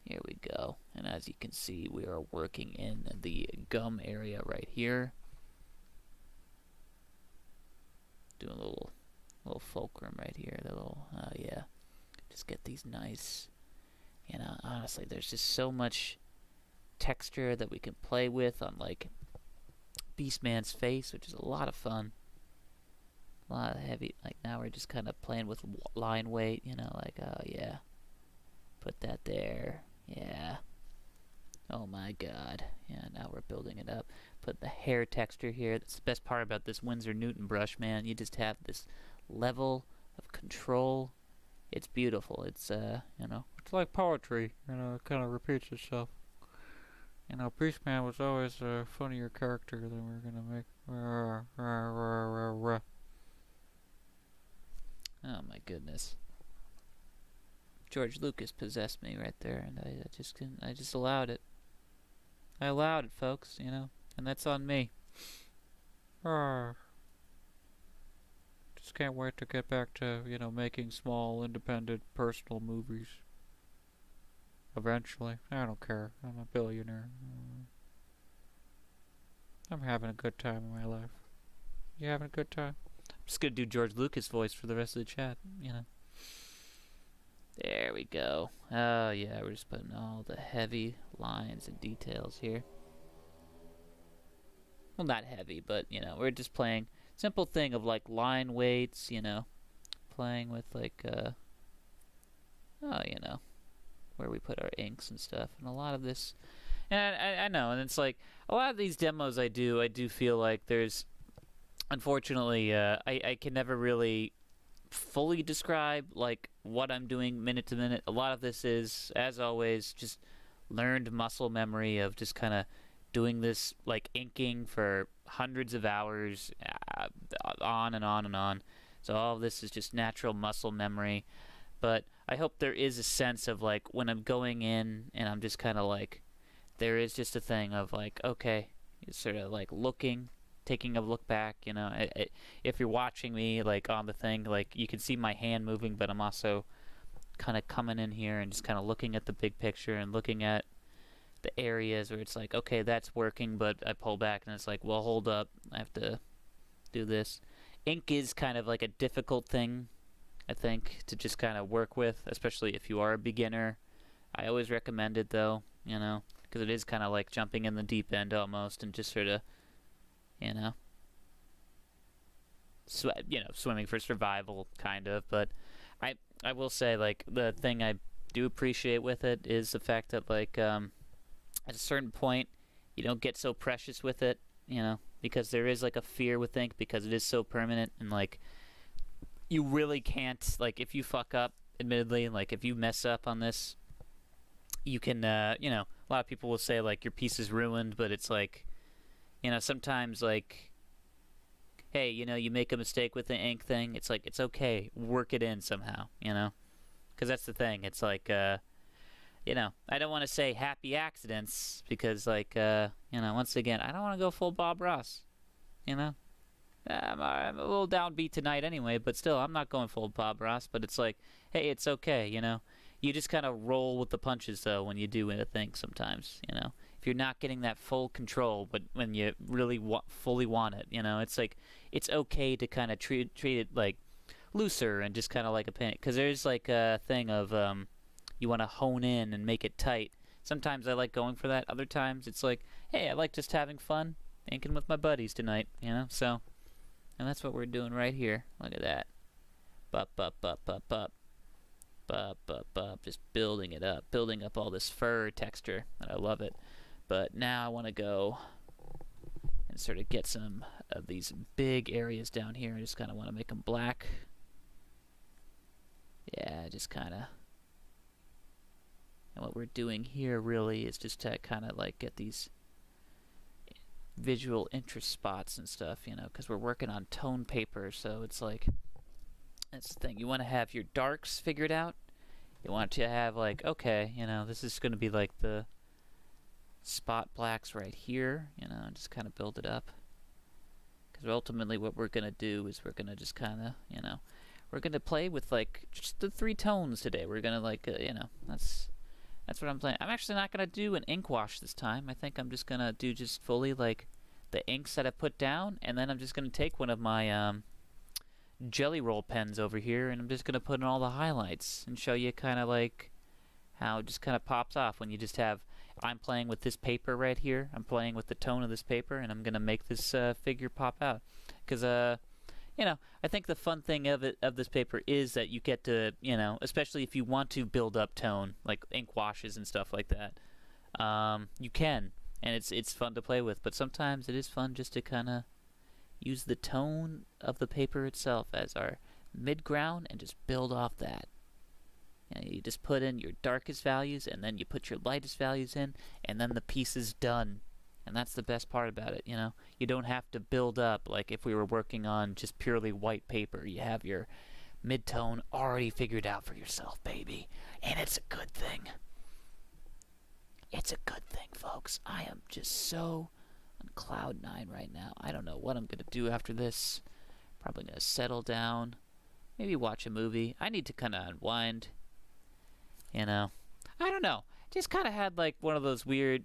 Here we go. And as you can see, we are working in the gum area right here. Doing a little fulcrum right here. The little, yeah. Just get these nice, you know, honestly, there's just so much texture that we can play with on, like, Beastman's face, which is a lot of fun. A lot of heavy, like, now we're just kind of playing with line weight, you know, like, oh yeah, put that there, yeah, oh my god, yeah, now we're building it up, put the hair texture here. That's the best part about this Winsor Newton brush, man. You just have this level of control. It's beautiful. It's, you know, it's like poetry, you know, it kind of repeats itself. You know, Beastman was always a funnier character than we're gonna make. Oh my goodness. George Lucas possessed me right there, and I just allowed it. I allowed it, folks, you know, and that's on me. Just can't wait to get back to, you know, making small, independent, personal movies. Eventually. I don't care. I'm a billionaire. I'm having a good time in my life. You having a good time? I'm just gonna do George Lucas voice for the rest of the chat, you know. There we go. Oh yeah, we're just putting all the heavy lines and details here. Well, not heavy, but, you know, we're just playing simple thing of, like, line weights, you know. Playing with, like, oh, you know, where we put our inks and stuff. And a lot of this, and I know, and it's like, a lot of these demos I do feel like there's, unfortunately, I can never really fully describe, like, what I'm doing minute to minute. A lot of this is, as always, just learned muscle memory of just kind of doing this, like, inking for hundreds of hours, on and on and on. So all of this is just natural muscle memory. But I hope there is a sense of, like, when I'm going in and I'm just kind of like, there is just a thing of, like, okay, sort of like looking, taking a look back, you know. If you're watching me, like, on the thing, like, you can see my hand moving, but I'm also kind of coming in here and just kind of looking at the big picture and looking at the areas where it's like, okay, that's working, but I pull back and it's like, well, hold up, I have to do this. Ink is kind of like a difficult thing, I think, to just kind of work with, especially if you are a beginner. I always recommend it, though, you know, because it is kind of like jumping in the deep end almost, and just sort of, you know, swimming for survival, kind of. But I will say, like, the thing I do appreciate with it is the fact that, like, at a certain point, you don't get so precious with it, you know, because there is, like, a fear with ink, because it is so permanent, and, like, you really can't, like, if you fuck up, admittedly, like, if you mess up on this, you can, you know, a lot of people will say, like, your piece is ruined, but it's like, you know, sometimes, like, hey, you know, you make a mistake with the ink thing, it's like, it's okay, work it in somehow, you know, because that's the thing, it's like, you know, I don't want to say happy accidents, because, like, you know, once again, I don't want to go full Bob Ross, you know. I'm a little downbeat tonight anyway, but still, I'm not going full Bob Ross, but it's like, hey, it's okay, you know. You just kind of roll with the punches, though, when you do a thing sometimes, you know. If you're not getting that full control, but when you really fully want it, you know, it's like, it's okay to kind of treat it, like, looser and just kind of like a pin. Because there's, like, a thing of, you want to hone in and make it tight. Sometimes I like going for that. Other times it's like, hey, I like just having fun, inking with my buddies tonight, you know? So, and that's what we're doing right here. Look at that. Bup, bup, bup, bup, bup. Bup, bup, bup. Just building it up. Building up all this fur texture. And I love it. But now I want to go and sort of get some of these big areas down here. I just kind of want to make them black. Yeah, just kind of. And what we're doing here really is just to kind of like get these visual interest spots and stuff, you know, because we're working on tone paper, so it's like, that's the thing. You want to have your darks figured out. You want to have like, okay, you know, this is going to be like the spot blacks right here, you know, and just kind of build it up. Because ultimately what we're going to do is we're going to just kind of, you know, we're going to play with like just the 3 tones today. We're going to like, you know, that's what I'm playing. I'm actually not going to do an ink wash this time. I think I'm just going to do just fully like the inks that I put down, and then I'm just going to take one of my jelly roll pens over here, and I'm just going to put in all the highlights and show you kind of like how it just kind of pops off when you just have, I'm playing with this paper right here. I'm playing with the tone of this paper, and I'm going to make this figure pop out. Because, you know, I think the fun thing of this paper is that you get to, you know, especially if you want to build up tone, like ink washes and stuff like that, you can, and it's fun to play with. But sometimes it is fun just to kind of use the tone of the paper itself as our mid-ground and just build off that. You know, you just put in your darkest values, and then you put your lightest values in, and then the piece is done. And that's the best part about it, you know? You don't have to build up like if we were working on just purely white paper. You have your mid-tone already figured out for yourself, baby. And it's a good thing. It's a good thing, folks. I am just so on cloud 9 right now. I don't know what I'm going to do after this. Probably going to settle down. Maybe watch a movie. I need to kind of unwind. You know? I don't know. Just kind of had like one of those weird...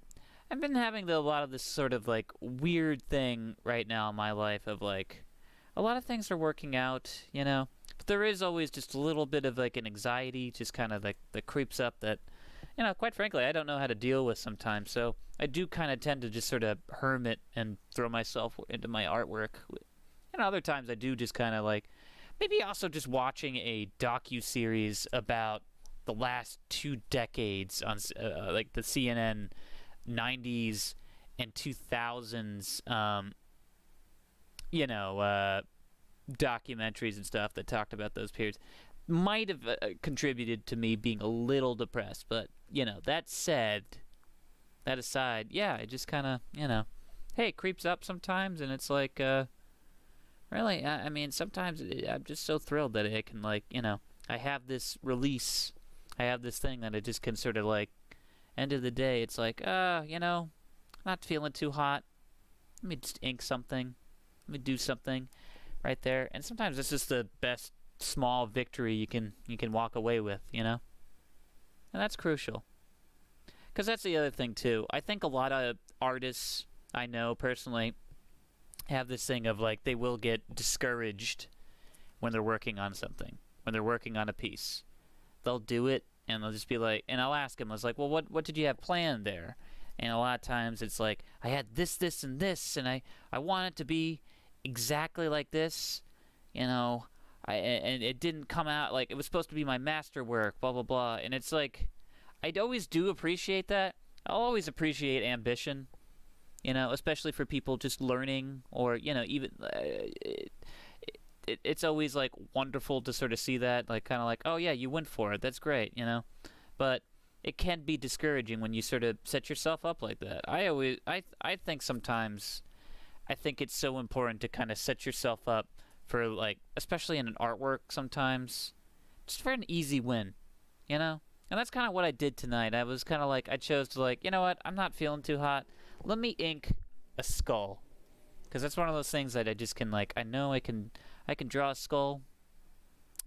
I've been having a lot of this sort of like weird thing right now in my life of like a lot of things are working out, you know, but there is always just a little bit of like an anxiety just kind of like that creeps up that, you know, quite frankly, I don't know how to deal with sometimes. So I do kind of tend to just sort of hermit and throw myself into my artwork. And other times I do just kind of like maybe also just watching a docu-series about the last 2 decades on like the CNN 90s and 2000s, you know, documentaries and stuff that talked about those periods might have contributed to me being a little depressed. But, you know, that said, that aside, yeah, it just kind of, you know, hey, it creeps up sometimes, and it's like, really, I mean, sometimes I'm just so thrilled that it can, like, you know, I have this release, I have this thing that I just can sort of, like, end of the day, it's like, you know, not feeling too hot. Let me just ink something. Let me do something right there. And sometimes it's just the best small victory you can walk away with, you know? And that's crucial. Because that's the other thing, too. I think a lot of artists I know personally have this thing of, like, they will get discouraged when they're working on something, when they're working on a piece. They'll do it, and they'll just be like, and I'll ask them, I was like, well, what did you have planned there? And a lot of times it's like, I had this, and this, and I want it to be exactly like this, you know, and it didn't come out, like, it was supposed to be my masterwork, blah, blah, blah. And it's like, I always do appreciate that. I'll always appreciate ambition, you know, especially for people just learning, or, you know, even, it's always like wonderful to sort of see that, like, kind of like, oh yeah, you went for it, that's great, you know. But it can be discouraging when you sort of set yourself up like that. I think sometimes, I think it's so important to kind of set yourself up for, like, especially in an artwork sometimes, just for an easy win, you know. And that's kind of what I did tonight. I was kind of like, I chose to, like, you know what, I'm not feeling too hot, let me ink a skull, because that's one of those things that I just can, like, I know I can draw a skull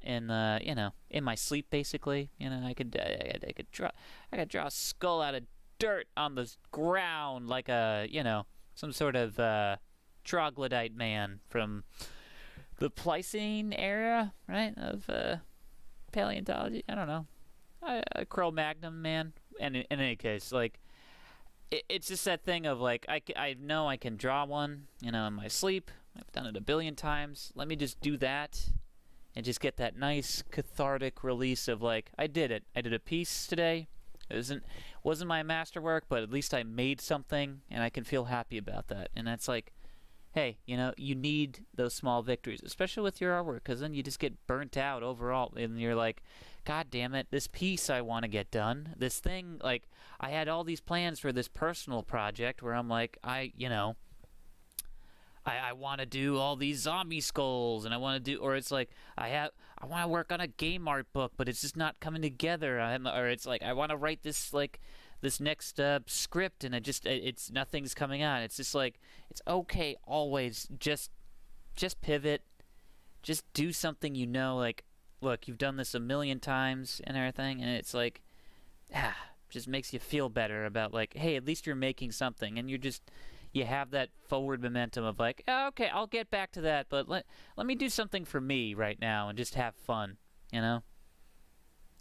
in, you know, in my sleep, basically. You know, I could draw a skull out of dirt on the ground, like a, you know, some sort of troglodyte man from the Pleistocene era, right, of paleontology. I don't know, a Cro-Magnon man, in any case, like, it's just that thing of like I know I can draw one, in my sleep. I've done it a billion times. Let me just do that and just get that nice cathartic release of like, I did it. I did a piece today. It wasn't my masterwork, but at least I made something, and I can feel happy about that. And that's like, hey, you need those small victories, especially with your artwork, because then you just get burnt out overall, and you're like, God damn it, this piece I want to get done. This thing, like, I had all these plans for this personal project where I'm like, I want to do all these zombie skulls, and I want to do, or it's like, I want to work on a game art book, but it's just not coming together. Or it's like, I want to write this, like, this next script, and it's nothing's coming on. It's just like, it's okay always, just pivot, just do something, like, look, you've done this a million times and everything, and it's like, just makes you feel better about like, hey, at least you're making something, and you have that forward momentum of like, oh, okay, I'll get back to that, but let me do something for me right now and just have fun, And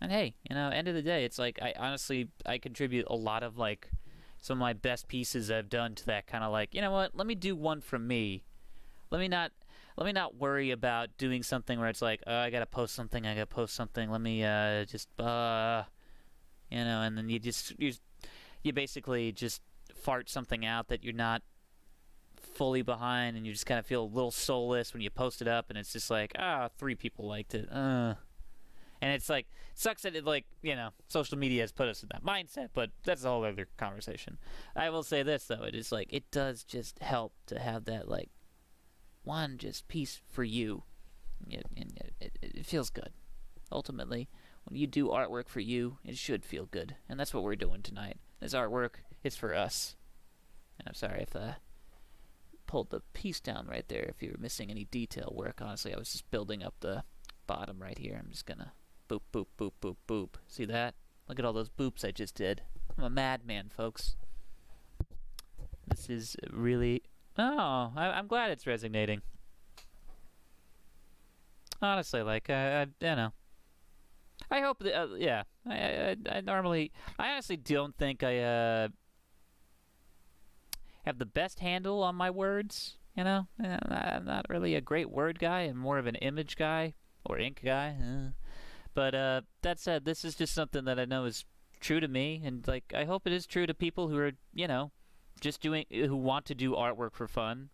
hey, end of the day, it's like, I contribute a lot of like some of my best pieces I've done to that kind of like, you know what, let me do one for me. Let me not worry about doing something where it's like, oh, I gotta post something. Let me just and then you basically just fart something out that you're not fully behind, and you just kind of feel a little soulless when you post it up, and it's just like, 3 people liked it, and it's like, sucks that it, like, social media has put us in that mindset, but that's a whole other conversation. I will say this though, it is like, it does just help to have that like one just piece for you, and it feels good. Ultimately, when you do artwork for you, it should feel good, and that's what we're doing tonight. This artwork is for us. And I'm sorry if I pulled the piece down right there if you were missing any detail work. Honestly, I was just building up the bottom right here. I'm just gonna boop, boop, boop, boop, boop. See that? Look at all those boops I just did. I'm a madman, folks. This is really... Oh, I'm glad it's resonating. Honestly, like, I hope that, yeah. I honestly don't think I have the best handle on my words, I'm not really a great word guy. I'm more of an image guy, or ink guy. But that said, this is just something that I know is true to me, and, like, I hope it is true to people who are, who want to do artwork for fun,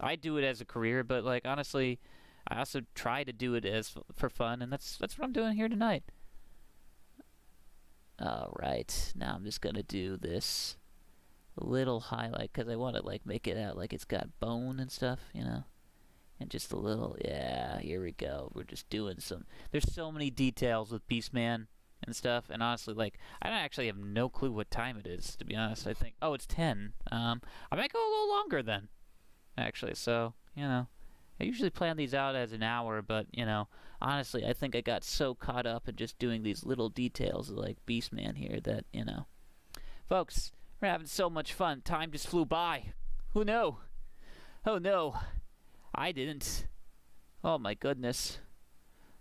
I do it as a career, but, like, honestly, I also try to do it for fun, and that's what I'm doing here tonight. Alright, now I'm just gonna do this little highlight, because I want to, like, make it out like it's got bone and stuff, and just a little, yeah, here we go. We're just doing there's so many details with Beastman and stuff, and honestly, like, I don't actually have no clue what time it is, to be honest. I think, it's 10. I might go a little longer then, actually, so, I usually plan these out as an hour, but, honestly, I think I got so caught up in just doing these little details of, like, Beastman here that, Folks, we're having so much fun. Time just flew by. Who knew? Oh, no. I didn't. Oh, my goodness.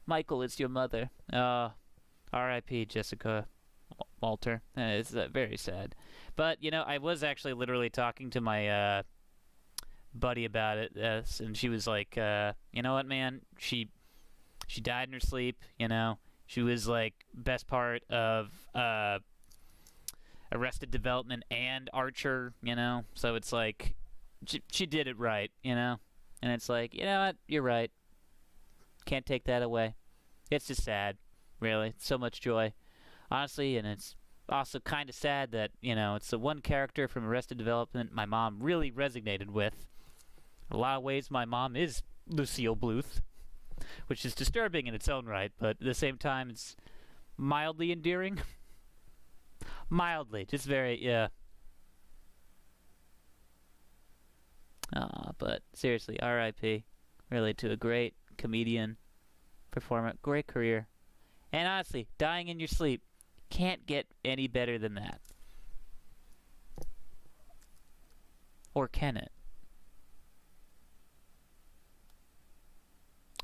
Michael, it's your mother. R.I.P. Jessica Walter. It's very sad. But, I was actually literally talking to my buddy about it, and she was like, you know what, man? She died in her sleep, She was, like, best part of Arrested Development and Archer, So it's like, she did it right, And it's like, you know what? You're right. Can't take that away. It's just sad. Really, so much joy, honestly, and it's also kind of sad that, it's the one character from Arrested Development my mom really resonated with. In a lot of ways, my mom is Lucille Bluth, which is disturbing in its own right, but at the same time, it's mildly endearing. Mildly, just very, yeah. But seriously, R.I.P. Really, to a great comedian, performer, great career. And honestly, dying in your sleep can't get any better than that. Or can it?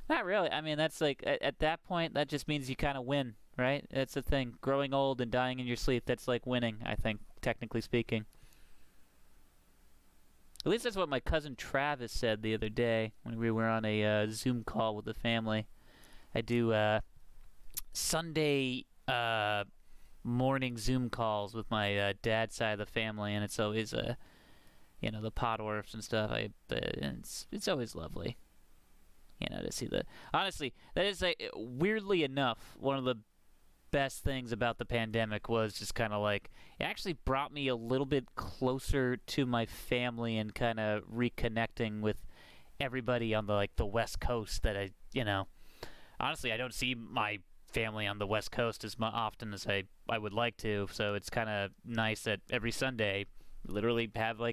Not really. I mean, that's like, at that point, that just means you kind of win, right? That's the thing. Growing old and dying in your sleep, that's like winning, I think, technically speaking. At least that's what my cousin Travis said the other day when we were on a Zoom call with the family. I do Sunday morning Zoom calls with my dad's side of the family, and it's always the Pottorffs and stuff. It's always lovely, to see the. Honestly, that is weirdly enough one of the best things about the pandemic was just kind of like it actually brought me a little bit closer to my family and kind of reconnecting with everybody on the West Coast that honestly I don't see my family on the West Coast as often as I would like to, so it's kind of nice that every Sunday literally have a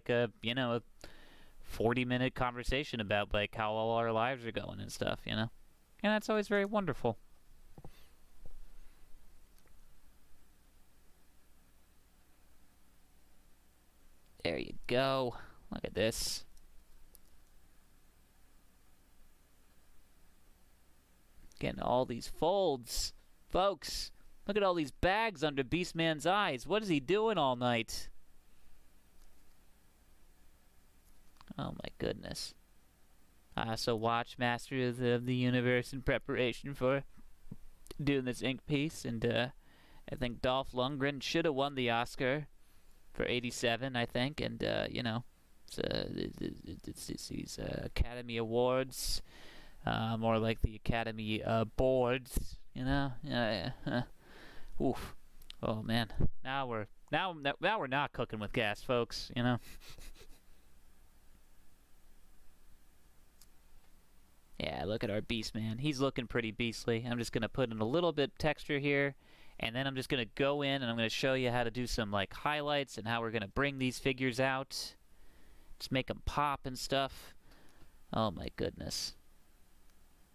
40-minute conversation about how all our lives are going and stuff, and that's always very wonderful. There you go. Look at this. Getting all these folds. Folks, look at all these bags under Beastman's eyes. What is he doing all night? Oh my goodness. I also watched Masters of the Universe in preparation for doing this ink piece, and I think Dolph Lundgren should have won the Oscar for 87, I think, and it's these Academy Awards, more like the Academy Boards, Oof. Oh man, now we're not cooking with gas, folks, Yeah, look at our beast man. He's looking pretty beastly. I'm just gonna put in a little bit texture here. And then I'm just going to go in and I'm going to show you how to do some highlights and how we're going to bring these figures out. Just make them pop and stuff. Oh my goodness.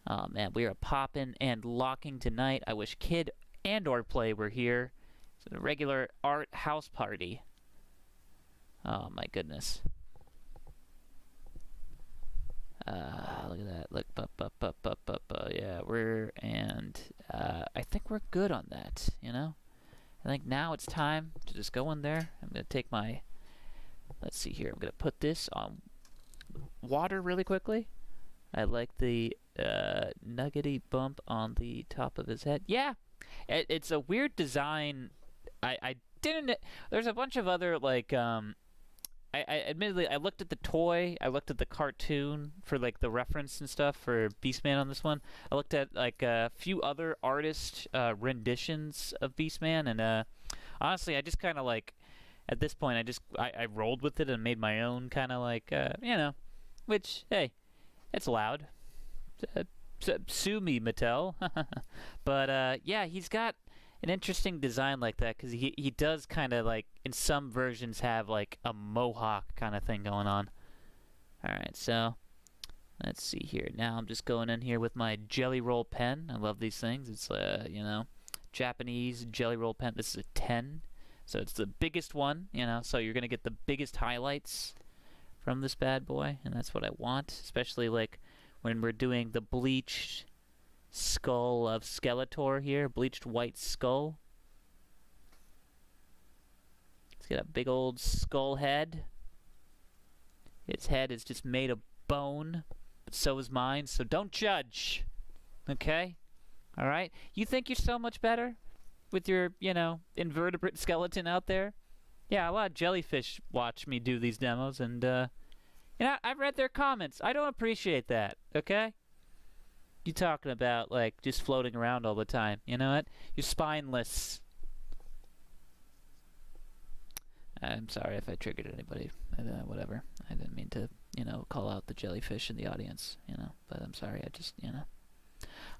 Oh man, we are popping and locking tonight. I wish Kid and or Play were here. It's a regular art house party. Oh my goodness. Look at that. Look, yeah, I think we're good on that, I think now it's time to just go in there. I'm going to take let's see here. I'm going to put this on water really quickly. I like the nuggety bump on the top of his head. Yeah, it's a weird design. I didn't. There's a bunch of other I admittedly, I looked at the toy, I looked at the cartoon for the reference and stuff for Beastman on this one. I looked at a few other artist renditions of Beastman, and honestly, I just kind of at this point, I rolled with it and made my own kind of which, hey, it's loud. Sue me, Mattel. But yeah, he's got an interesting design like that because he does kind of in some versions have a mohawk kind of thing going on. Alright, so let's see here. Now I'm just going in here with my Jelly Roll pen. I love these things. It's Japanese Jelly Roll pen. This is a 10, so it's the biggest one, so you're gonna get the biggest highlights from this bad boy, and that's what I want, especially when we're doing the bleached skull of Skeletor here, bleached white skull. He's got a big old skull head. Its head is just made of bone, but so is mine, so don't judge. Okay? Alright? You think you're so much better with your, invertebrate skeleton out there? Yeah, a lot of jellyfish watch me do these demos, and, I've read their comments. I don't appreciate that, okay? You talking about just floating around all the time. You know what? You're spineless. I'm sorry if I triggered anybody. Whatever. I didn't mean to, call out the jellyfish in the audience, but I'm sorry. I just,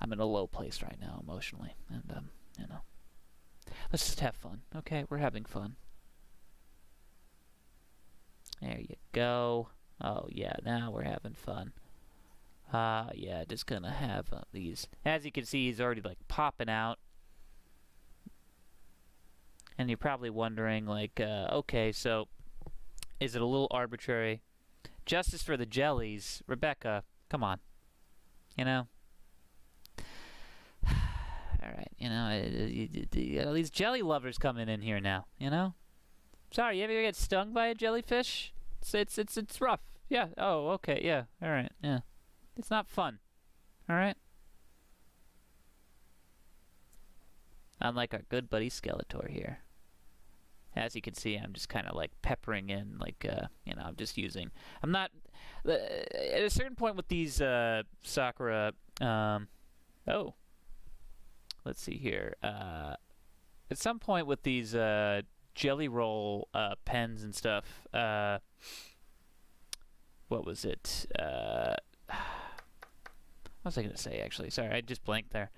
I'm in a low place right now emotionally, and let's just have fun, okay? We're having fun. There you go. Oh yeah, now we're having fun. Yeah, just gonna have these. As you can see, he's already popping out. And you're probably wondering okay, so is it a little arbitrary? Justice for the jellies. Rebecca, come on. Alright, You know, these jelly lovers coming in here now, you know? Sorry, you ever get stung by a jellyfish? It's rough. Yeah. Oh, okay. Yeah. All right. Yeah. It's not fun. All right. Unlike our good buddy Skeletor here. As you can see, I'm just kind of like peppering in, like, you know, I'm just using. I'm not. At a certain point with these Sakura. Oh. Let's see here. At some point with these jelly roll pens and stuff. What was it? What was I gonna say? Actually, sorry, I just blanked there.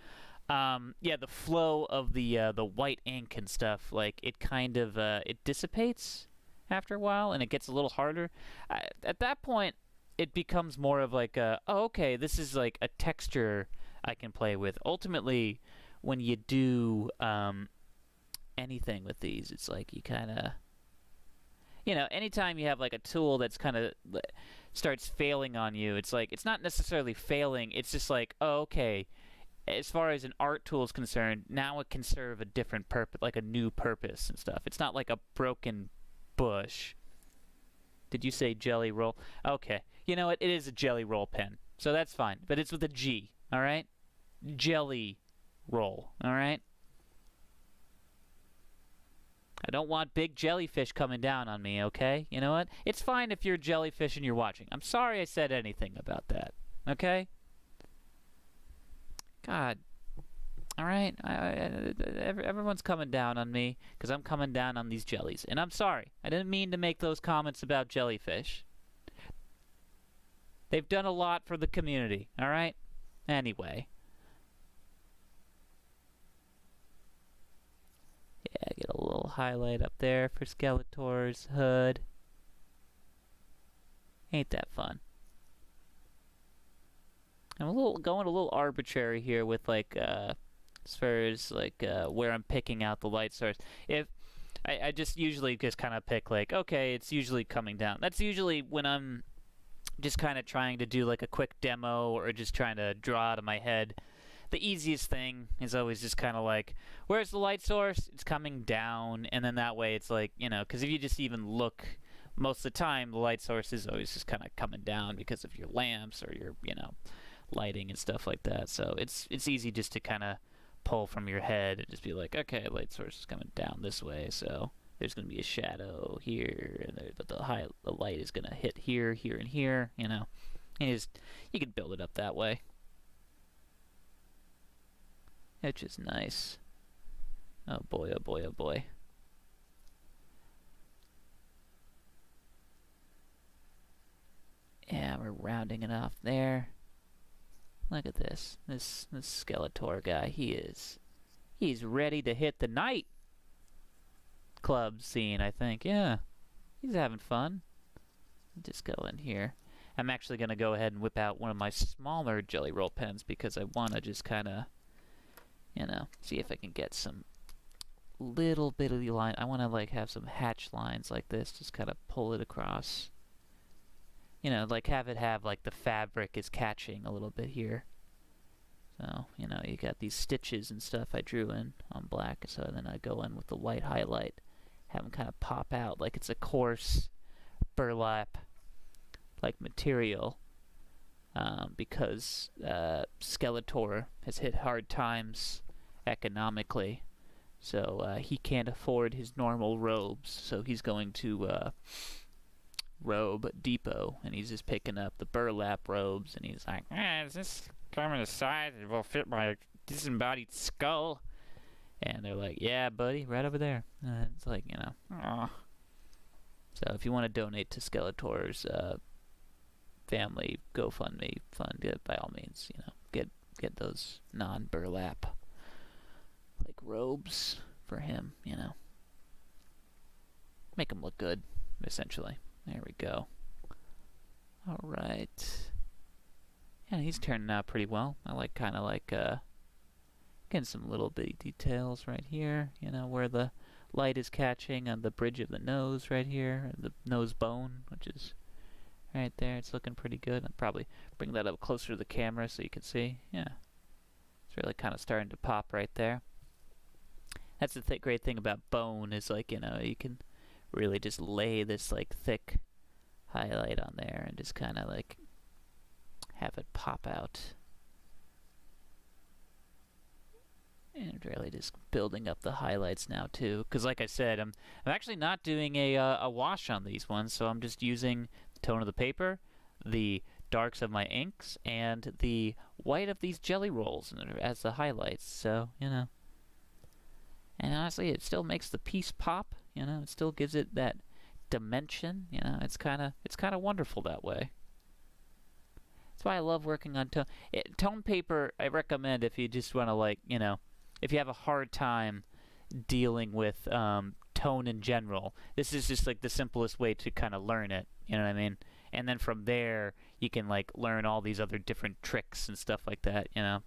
Yeah, the flow of the white ink and stuff, like it kind of it dissipates after a while, and it gets a little harder. At that point, it becomes more of like oh, okay, this is like a texture I can play with. Ultimately, when you do anything with these, it's like you kind of, you know, anytime you have like a tool that's kind of starts failing on you, it's like it's not necessarily failing. It's just like, oh, okay. As far as an art tool is concerned, now it can serve a different purpose, like a new purpose and stuff. It's not like a broken bush. Did you say jelly roll? Okay. You know what? It is a jelly roll pen, so that's fine. But it's with a G, all right? Jelly roll, all right? I don't want big jellyfish coming down on me, okay? You know what? It's fine if you're a jellyfish and you're watching. I'm sorry I said anything about that, okay? God. All right? Everyone's coming down on me because I'm coming down on these jellies. And I'm sorry. I didn't mean to make those comments about jellyfish. They've done a lot for the community, all right? Anyway. Yeah, get a little highlight up there for Skeletor's hood. Ain't that fun? I'm going a little arbitrary here with like as far as like where I'm picking out the light source. If I just usually just kind of pick like, okay, it's usually coming down. That's usually when I'm just kind of trying to do like a quick demo or just trying to draw out of my head. The easiest thing is always just kind of like, where's the light source? It's coming down, and then that way it's like, you know, because if you just even look, most of the time the light source is always just kind of coming down because of your lamps or your, you know, lighting and stuff like that. So it's easy just to kind of pull from your head and just be like, okay, light source is coming down this way, so there's going to be a shadow here, and but the light is going to hit here, here, and here, you know. And you can build it up that way. Which is nice. Oh boy, oh boy, oh boy. Yeah, we're rounding it off there. Look at this. This Skeletor guy, he's ready to hit the night club scene, I think. Yeah. He's having fun. Just go in here. I'm actually going to go ahead and whip out one of my smaller jelly roll pens because I want to just kind of, you know, see if I can get some little bitty line. I want to like have some hatch lines like this, just kind of pull it across. You know, like have it have like the fabric is catching a little bit here. So, you know, you got these stitches and stuff I drew in on black. So then I go in with the white highlight, have them kind of pop out like it's a coarse burlap like material. Because Skeletor has hit hard times economically. So he can't afford his normal robes. So he's going to Robe Depot, and he's just picking up the burlap robes, and he's like, is this coming to size? It will fit my disembodied skull. And they're like, yeah, buddy, right over there. And it's like, you know, aww. So if you want to donate to Skeletor's family GoFundMe fund, by all means, you know, get those non-burlap like robes for him, you know. Make him look good, essentially. There we go. All right. Yeah, he's turning out pretty well. I like kind of like getting some little bitty details right here. You know, where the light is catching on the bridge of the nose right here, the nose bone, which is right there. It's looking pretty good. I'll probably bring that up closer to the camera so you can see. Yeah, it's really kind of starting to pop right there. That's the great thing about bone is, like, you know, you can really just lay this, like, thick highlight on there and just kind of, like, have it pop out. And really just building up the highlights now too, because like I said, I'm actually not doing a wash on these ones, so I'm just using the tone of the paper, the darks of my inks, and the white of these jelly rolls as the highlights. So, you know, and honestly, it still makes the piece pop. You know, it still gives it that dimension. You know, it's kind of wonderful that way. That's why I love working on tone paper. I recommend if you just want to, like, you know, if you have a hard time dealing with tone in general, this is just like the simplest way to kind of learn it. You know what I mean? And then from there, you can, like, learn all these other different tricks and stuff like that, you know?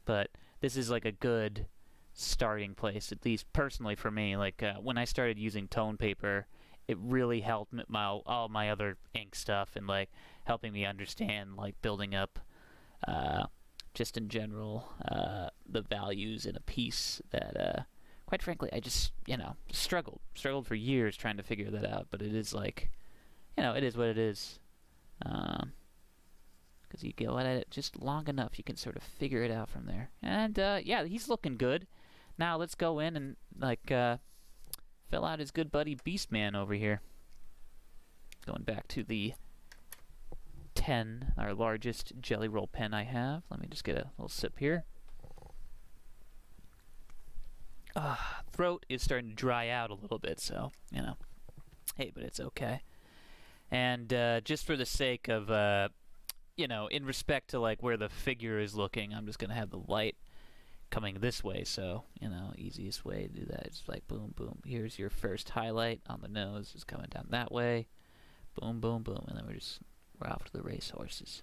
But this is, like, a good starting place, at least personally for me. Like, when I started using tone paper, it really helped all my other ink stuff and, like, helping me understand, like, building up just in general the values in a piece that quite frankly I just, you know, struggled for years trying to figure that out. But it is, like, you know, it is what it is, because you go at it just long enough, you can sort of figure it out from there. And yeah, he's looking good. Now let's go in and, like, fill out his good buddy Beastman over here. Going back to the 10, our largest jelly roll pen I have. Let me just get a little sip here. Throat is starting to dry out a little bit, so, you know, hey, but it's okay. And just for the sake of, you know, in respect to, like, where the figure is looking, I'm just going to have the light coming this way, so, you know, easiest way to do that is, like, boom, boom. Here's your first highlight on the nose is coming down that way. Boom, boom, boom, and then we're off to the racehorses.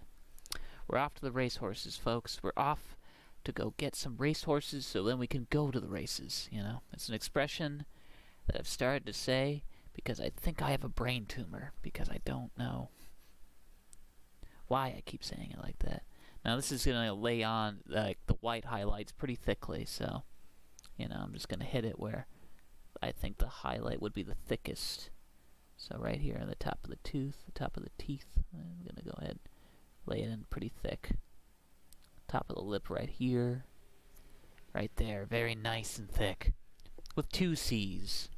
We're off to the racehorses, folks. We're off to go get some racehorses so then we can go to the races, you know? It's an expression that I've started to say because I think I have a brain tumor, because I don't know why I keep saying it like that. Now this is going to lay on, like, the white highlights pretty thickly, so, you know, I'm just going to hit it where I think the highlight would be the thickest. So right here on the top of the tooth, the top of the teeth, I'm going to go ahead and lay it in pretty thick. Top of the lip right here. Right there, very nice and thick. With 2 C's.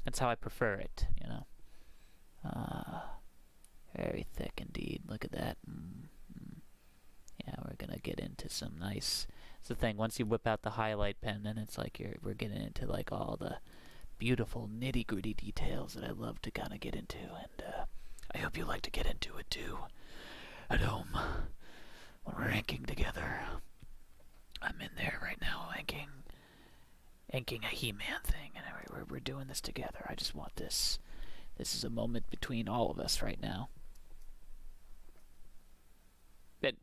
That's how I prefer it, you know. Very thick indeed. Look at that. Yeah, we're going to get into some nice... It's the thing, once you whip out the highlight pen, then it's like we're getting into, like, all the beautiful nitty-gritty details that I love to kind of get into, and I hope you like to get into it too at home when we're inking together. I'm in there right now inking a He-Man thing, and we're doing this together. I just want this. This is a moment between all of us right now,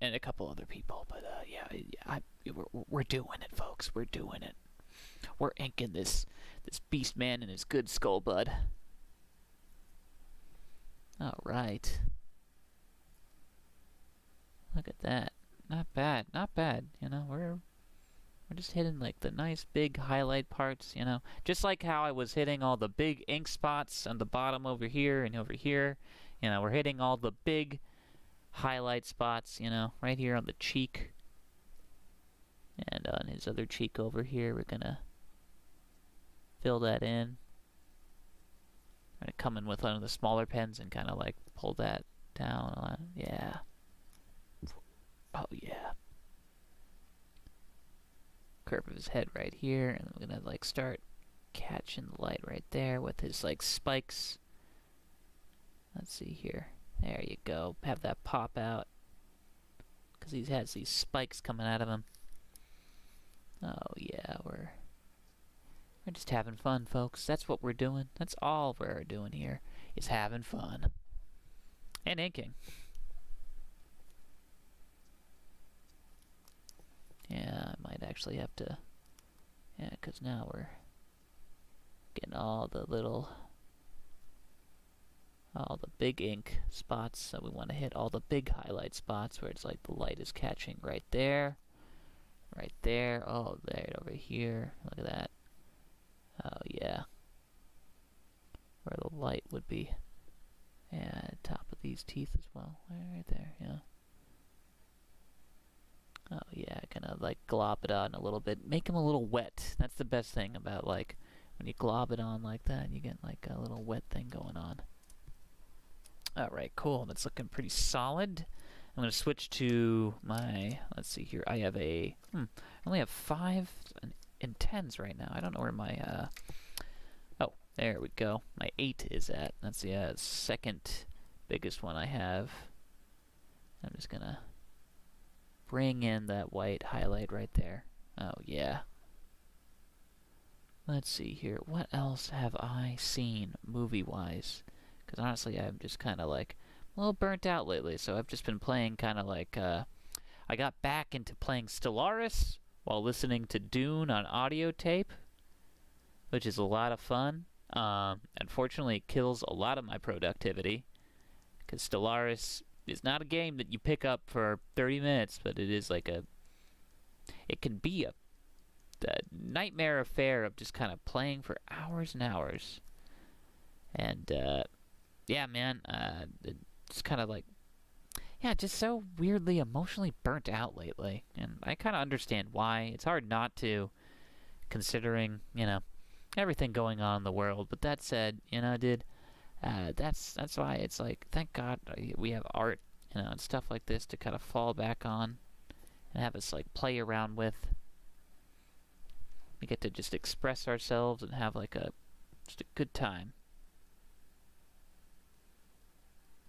and a couple other people. But yeah, we're doing it, folks. We're doing it. We're inking this Beastman and his good skull bud. All right. Look at that. Not bad. Not bad. You know, we're just hitting, like, the nice big highlight parts, you know. Just like how I was hitting all the big ink spots on the bottom over here and over here. You know, we're hitting all the big highlight spots, you know, right here on the cheek. And on his other cheek over here, we're gonna fill that in. I'm gonna come in with one of the smaller pens and kind of, like, pull that down. Yeah. Oh yeah. Curve of his head right here, and I'm gonna, like, start catching the light right there with his, like, spikes. Let's see here. There you go. Have that pop out, because he has these spikes coming out of him. Oh yeah, we're just having fun, folks. That's what we're doing. That's all we're doing here, is having fun. And inking. Yeah, I might actually have to... Yeah, because now we're getting all the big ink spots. So we want to hit all the big highlight spots where it's like the light is catching right there. Right there. Oh, there, over here. Look at that. light would be. Yeah, top of these teeth as well. Right there, yeah. Oh yeah, kind of like glop it on a little bit. Make them a little wet. That's the best thing about like when you glob it on like that, you get like a little wet thing going on. Alright, cool. That's looking pretty solid. I'm going to switch to my, let's see here. I have I only have 5 and 10s right now. I don't know where my, oh, there we go. My 8 is at. That's the second biggest one I have. I'm just going to bring in that white highlight right there. Oh, yeah. Let's see here. What else have I seen movie-wise? Because honestly, I'm just kind of like a little burnt out lately, so I've just been playing kind of like, I got back into playing Stellaris while listening to Dune on audio tape, which is a lot of fun. Unfortunately, it kills a lot of my productivity, because Stellaris is not a game that you pick up for 30 minutes, but it is like it can be a nightmare affair of just kind of playing for hours and hours. And, yeah, man, it's kind of like, yeah, just so weirdly emotionally burnt out lately. And I kind of understand why. It's hard not to, considering, you know, everything going on in the world. But that said, you know, dude, that's why it's like, thank God we have art, you know, and stuff like this to kind of fall back on and have us, like, play around with. We get to just express ourselves and have, like, just a good time.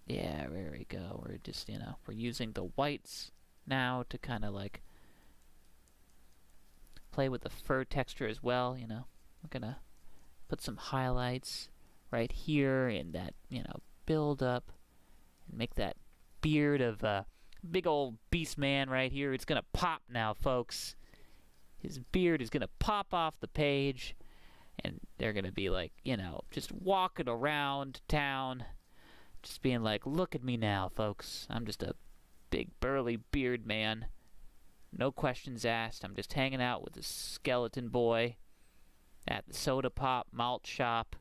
Yeah, there we go. We're just, you know, we're using the whites now to kind of, like, play with the fur texture as well, you know. We're gonna put some highlights right here in that, you know, build up and make that beard of big old beast man right here. It's gonna pop now, folks. His beard is gonna pop off the page, and they're gonna be like, you know, just walking around town, just being like, look at me now, folks. I'm just a big burly beard man. No questions asked. I'm just hanging out with this skeleton boy at the soda pop malt shop,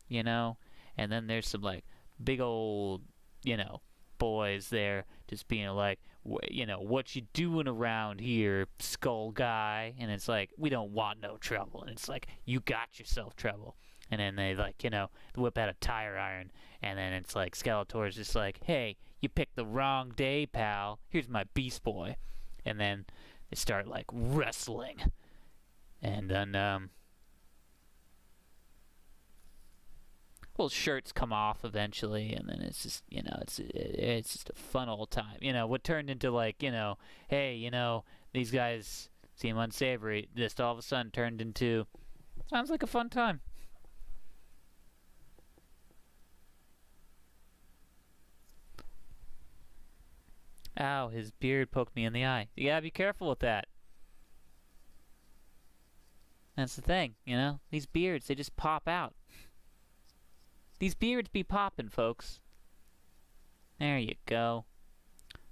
you know. And then there's some like big old, you know, boys there just being like, you know, what you doing around here, skull guy? And it's like, we don't want no trouble. And it's like, you got yourself trouble. And then they, like, you know, whip out a tire iron. And then it's like, Skeletor's just like, hey, you picked the wrong day, pal. Here's my beast boy. And then they start, like, wrestling. And then, well, shirts come off eventually, and then it's just, you know, it's just a fun old time. You know, what turned into, like, you know, hey, you know, these guys seem unsavory, just all of a sudden turned into, sounds like a fun time. Ow, his beard poked me in the eye. You gotta be careful with that. That's the thing, you know? These beards, they just pop out. These beards be popping, folks. There you go.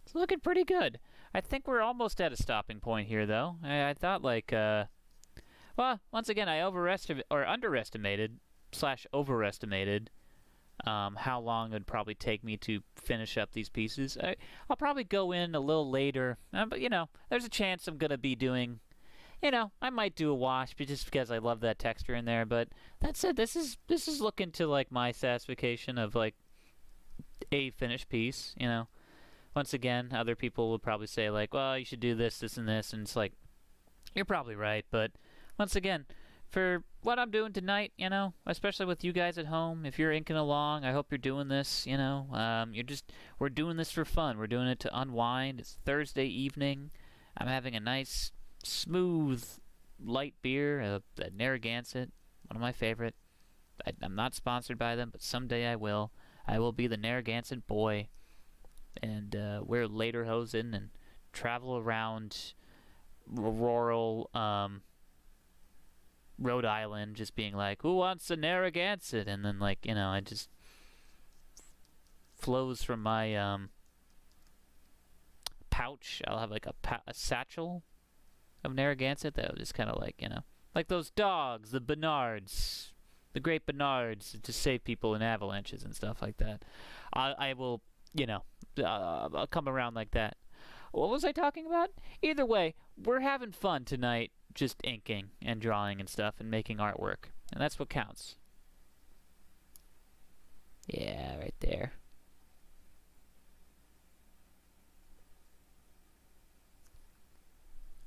It's looking pretty good. I think we're almost at a stopping point here, though. I thought, like, well, once again, I underestimated / overestimated how long it would probably take me to finish up these pieces. I'll probably go in a little later, but, you know, there's a chance I'm going to be doing, you know, I might do a wash just because I love that texture in there. But that said, this is looking to, like, my satisfaction of, like, a finished piece, you know. Once again, other people will probably say, like, well, you should do this, this, and this. And it's like, you're probably right. But once again, for what I'm doing tonight, you know, especially with you guys at home, if you're inking along, I hope you're doing this, you know. We're doing this for fun. We're doing it to unwind. It's Thursday evening. I'm having a nice, smooth, light beer, the Narragansett, one of my favorite. I'm not sponsored by them, but someday I will. I will be the Narragansett boy and wear lederhosen and travel around rural Rhode Island, just being like, who wants a Narragansett? And then, like, you know, it just flows from my pouch. I'll have like a satchel of Narragansett that will just kind of, like, you know, like those dogs, the Bernards, the Great Bernards to save people in avalanches and stuff like that. I will, I'll come around like that. What was I talking about? Either way, we're having fun tonight, just inking and drawing and stuff and making artwork. And that's what counts. Yeah, right there.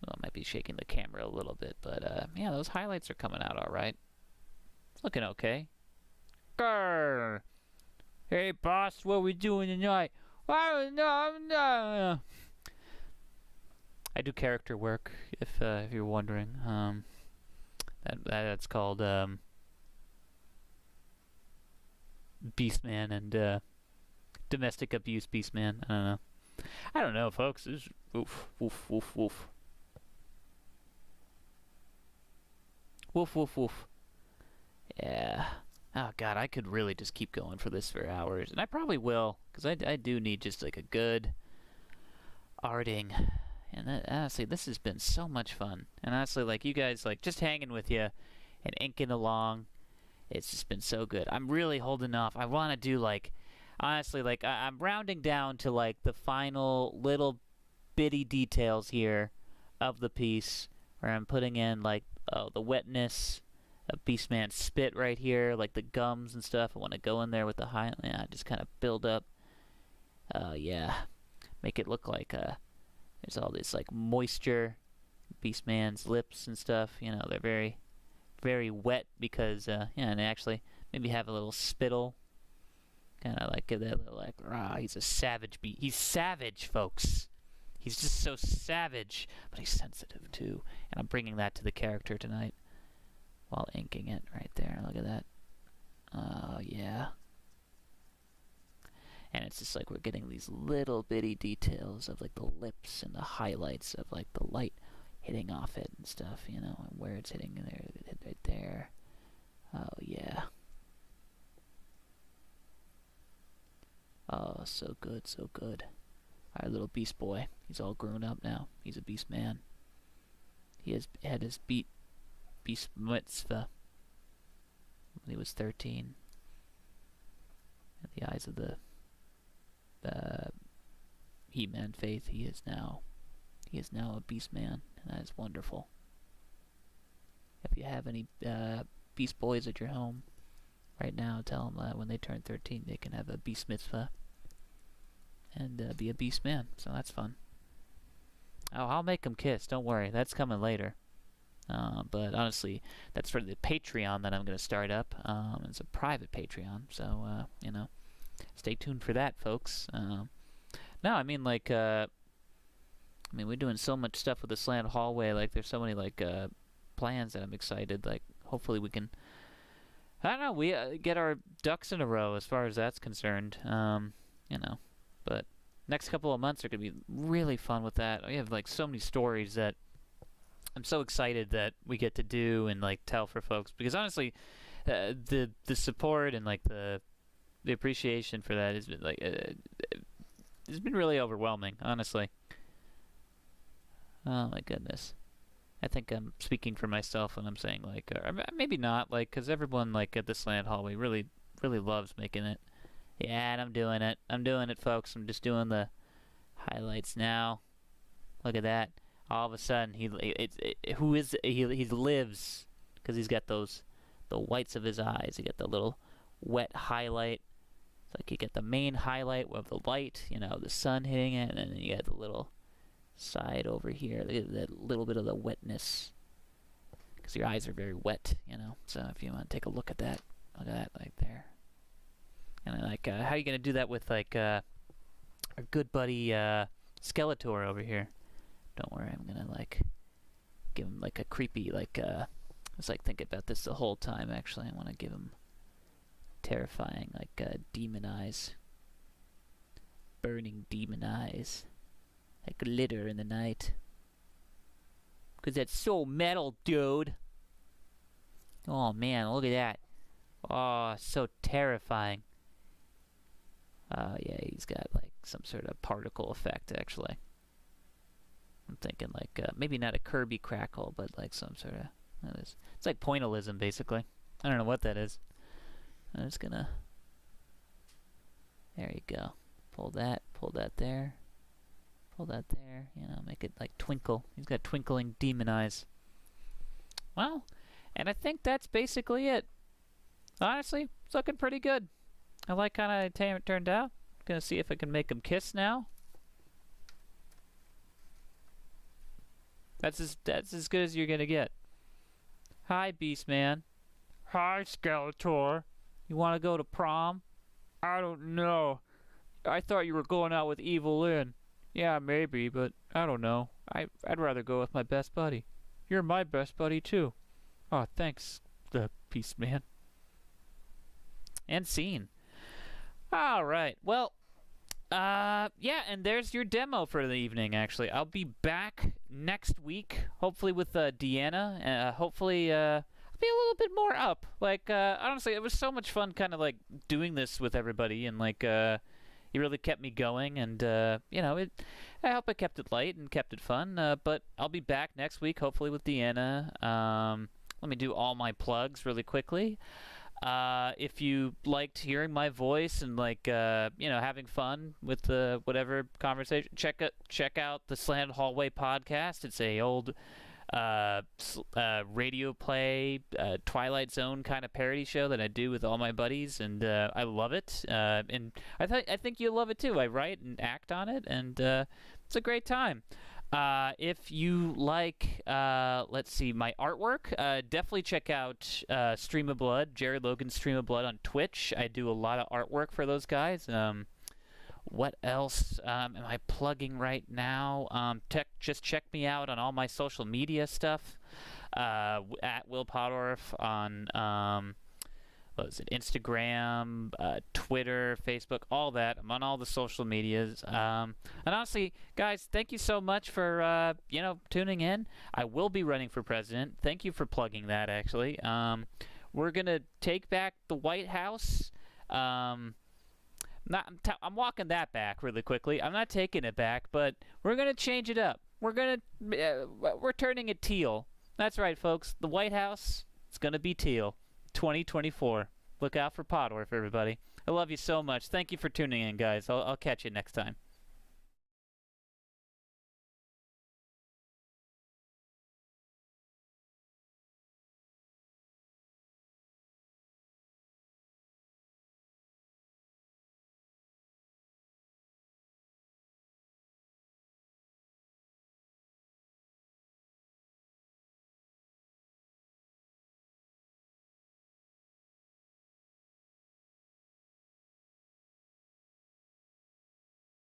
Well, I might be shaking the camera a little bit, but yeah, those highlights are coming out all right. It's looking okay. Grr. Hey, boss, what we doing tonight? I do character work, if you're wondering. That's called Beastman and Domestic Abuse Beastman. I don't know, folks. This is oof, woof, woof, woof. Woof, woof, woof. Yeah. Oh, God, I could really just keep going for this for hours. And I probably will, because I do need just, like, a good arting. And honestly, this has been so much fun. And honestly, like, you guys, like, just hanging with you and inking along. It's just been so good. I'm really holding off. I want to do, like, honestly, like, I'm rounding down to, like, the final little bitty details here of the piece, where I'm putting in, like, the wetness of Beastman's spit right here, like the gums and stuff. I want to go in there with the just kind of build up. Yeah, make it look like there's all this like moisture. Beastman's lips and stuff, they're very, very wet because and actually maybe have a little spittle. Kind of like give that little like, he's a savage beast. He's savage, folks. He's just so savage, but he's sensitive too. And I'm bringing that to the character tonight while inking it right there. Look at that. Oh, yeah. And it's just like we're getting these little bitty details of like the lips and the highlights of like the light hitting off it and stuff, and where it's hitting there, right there. Oh, yeah. Oh, so good, so good. Our little beast boy. He's all grown up now. He's a beast man. He has had his beast mitzvah when he was 13. In the eyes of the He-Man faith, he is now a beast man, and that is wonderful. If you have any beast boys at your home right now, tell them that when they turn 13, they can have a beast mitzvah and be a beast man. So that's fun. Oh, I'll make them kiss. Don't worry, that's coming later. But honestly, that's for the Patreon that I'm going to start up. It's a private Patreon, so stay tuned for that, folks. No, I mean like we're doing so much stuff with the slant hallway. Like there's so many like plans that I'm excited. Like hopefully we can, I don't know, we get our ducks in a row as far as that's concerned. But next couple of months are going to be really fun with that. We have like so many stories that I'm so excited that we get to do and like tell for folks, because honestly, the support and like the appreciation for that has been like it's been really overwhelming, honestly. Oh my goodness. I think I'm speaking for myself when I'm saying like, or maybe not, like, because everyone like at the slant hallway really loves making it. Yeah, and I'm doing it, folks. I'm just doing the highlights now. Look at that. All of a sudden, he lives because he's got the whites of his eyes. You get the little wet highlight. It's like you get the main highlight of the light, the sun hitting it, and then you get the little side over here, that little bit of the wetness, because your eyes are very wet, So if you want to take a look at that right there. And like, how are you gonna do that with like our good buddy Skeletor over here? Don't worry, I'm gonna like give him like a creepy like I was like thinking about this the whole time. Actually, I want to give him terrifying like demon eyes, burning demon eyes, like glitter in the night. 'Cause that's so metal, dude. Oh man, look at that. Oh, so terrifying. Yeah, he's got like some sort of particle effect, actually. I'm thinking like maybe not a Kirby crackle, but like some sort of it's like pointillism, basically. I don't know what that is. I'm just gonna... There you go. Pull that there. Pull that there. You know, make it like twinkle. He's got twinkling demon eyes. Well, and I think that's basically it. Honestly, it's looking pretty good. I like how it turned out. Gonna see if I can make him kiss now. That's as good as you're gonna get. Hi, Beast Man. Hi, Skeletor. You wanna go to prom? I don't know. I thought you were going out with Evil Lynn. Yeah, maybe, but I don't know. I'd rather go with my best buddy. You're my best buddy too. Oh, thanks, the Beast Man. And scene. All right. Well, yeah, and there's your demo for the evening, actually. I'll be back next week, hopefully with Deanna. Hopefully, I'll be a little bit more up. Like, honestly, it was so much fun kind of, like, doing this with everybody, and, like, it really kept me going, and, you know, I hope I kept it light and kept it fun, but I'll be back next week, hopefully with Deanna. Let me do all my plugs really quickly. If you liked hearing my voice and like you know, having fun with the whatever conversation, check out the Slanted Hallway podcast. It's a old radio play Twilight Zone kind of parody show that I do with all my buddies, and I love it. And I think you'll love it too. I write and act on it, and it's a great time. If you like, let's see, my artwork, definitely check out Stream of Blood, Jared Logan's Stream of Blood on Twitch. I do a lot of artwork for those guys. What else am I plugging right now? Just check me out on all my social media stuff, at Will Pottorff on... what was it? Instagram, Twitter, Facebook, all that. I'm on all the social medias. And honestly, guys, thank you so much for you know, tuning in. I will be running for president. Thank you for plugging that. Actually, we're gonna take back the White House. I'm walking that back really quickly. I'm not taking it back, but we're gonna change it up. We're turning it teal. That's right, folks. The White House, it's gonna be teal. 2024. Look out for Pottorff, everybody. I love you so much. Thank you for tuning in, guys. I'll catch you next time.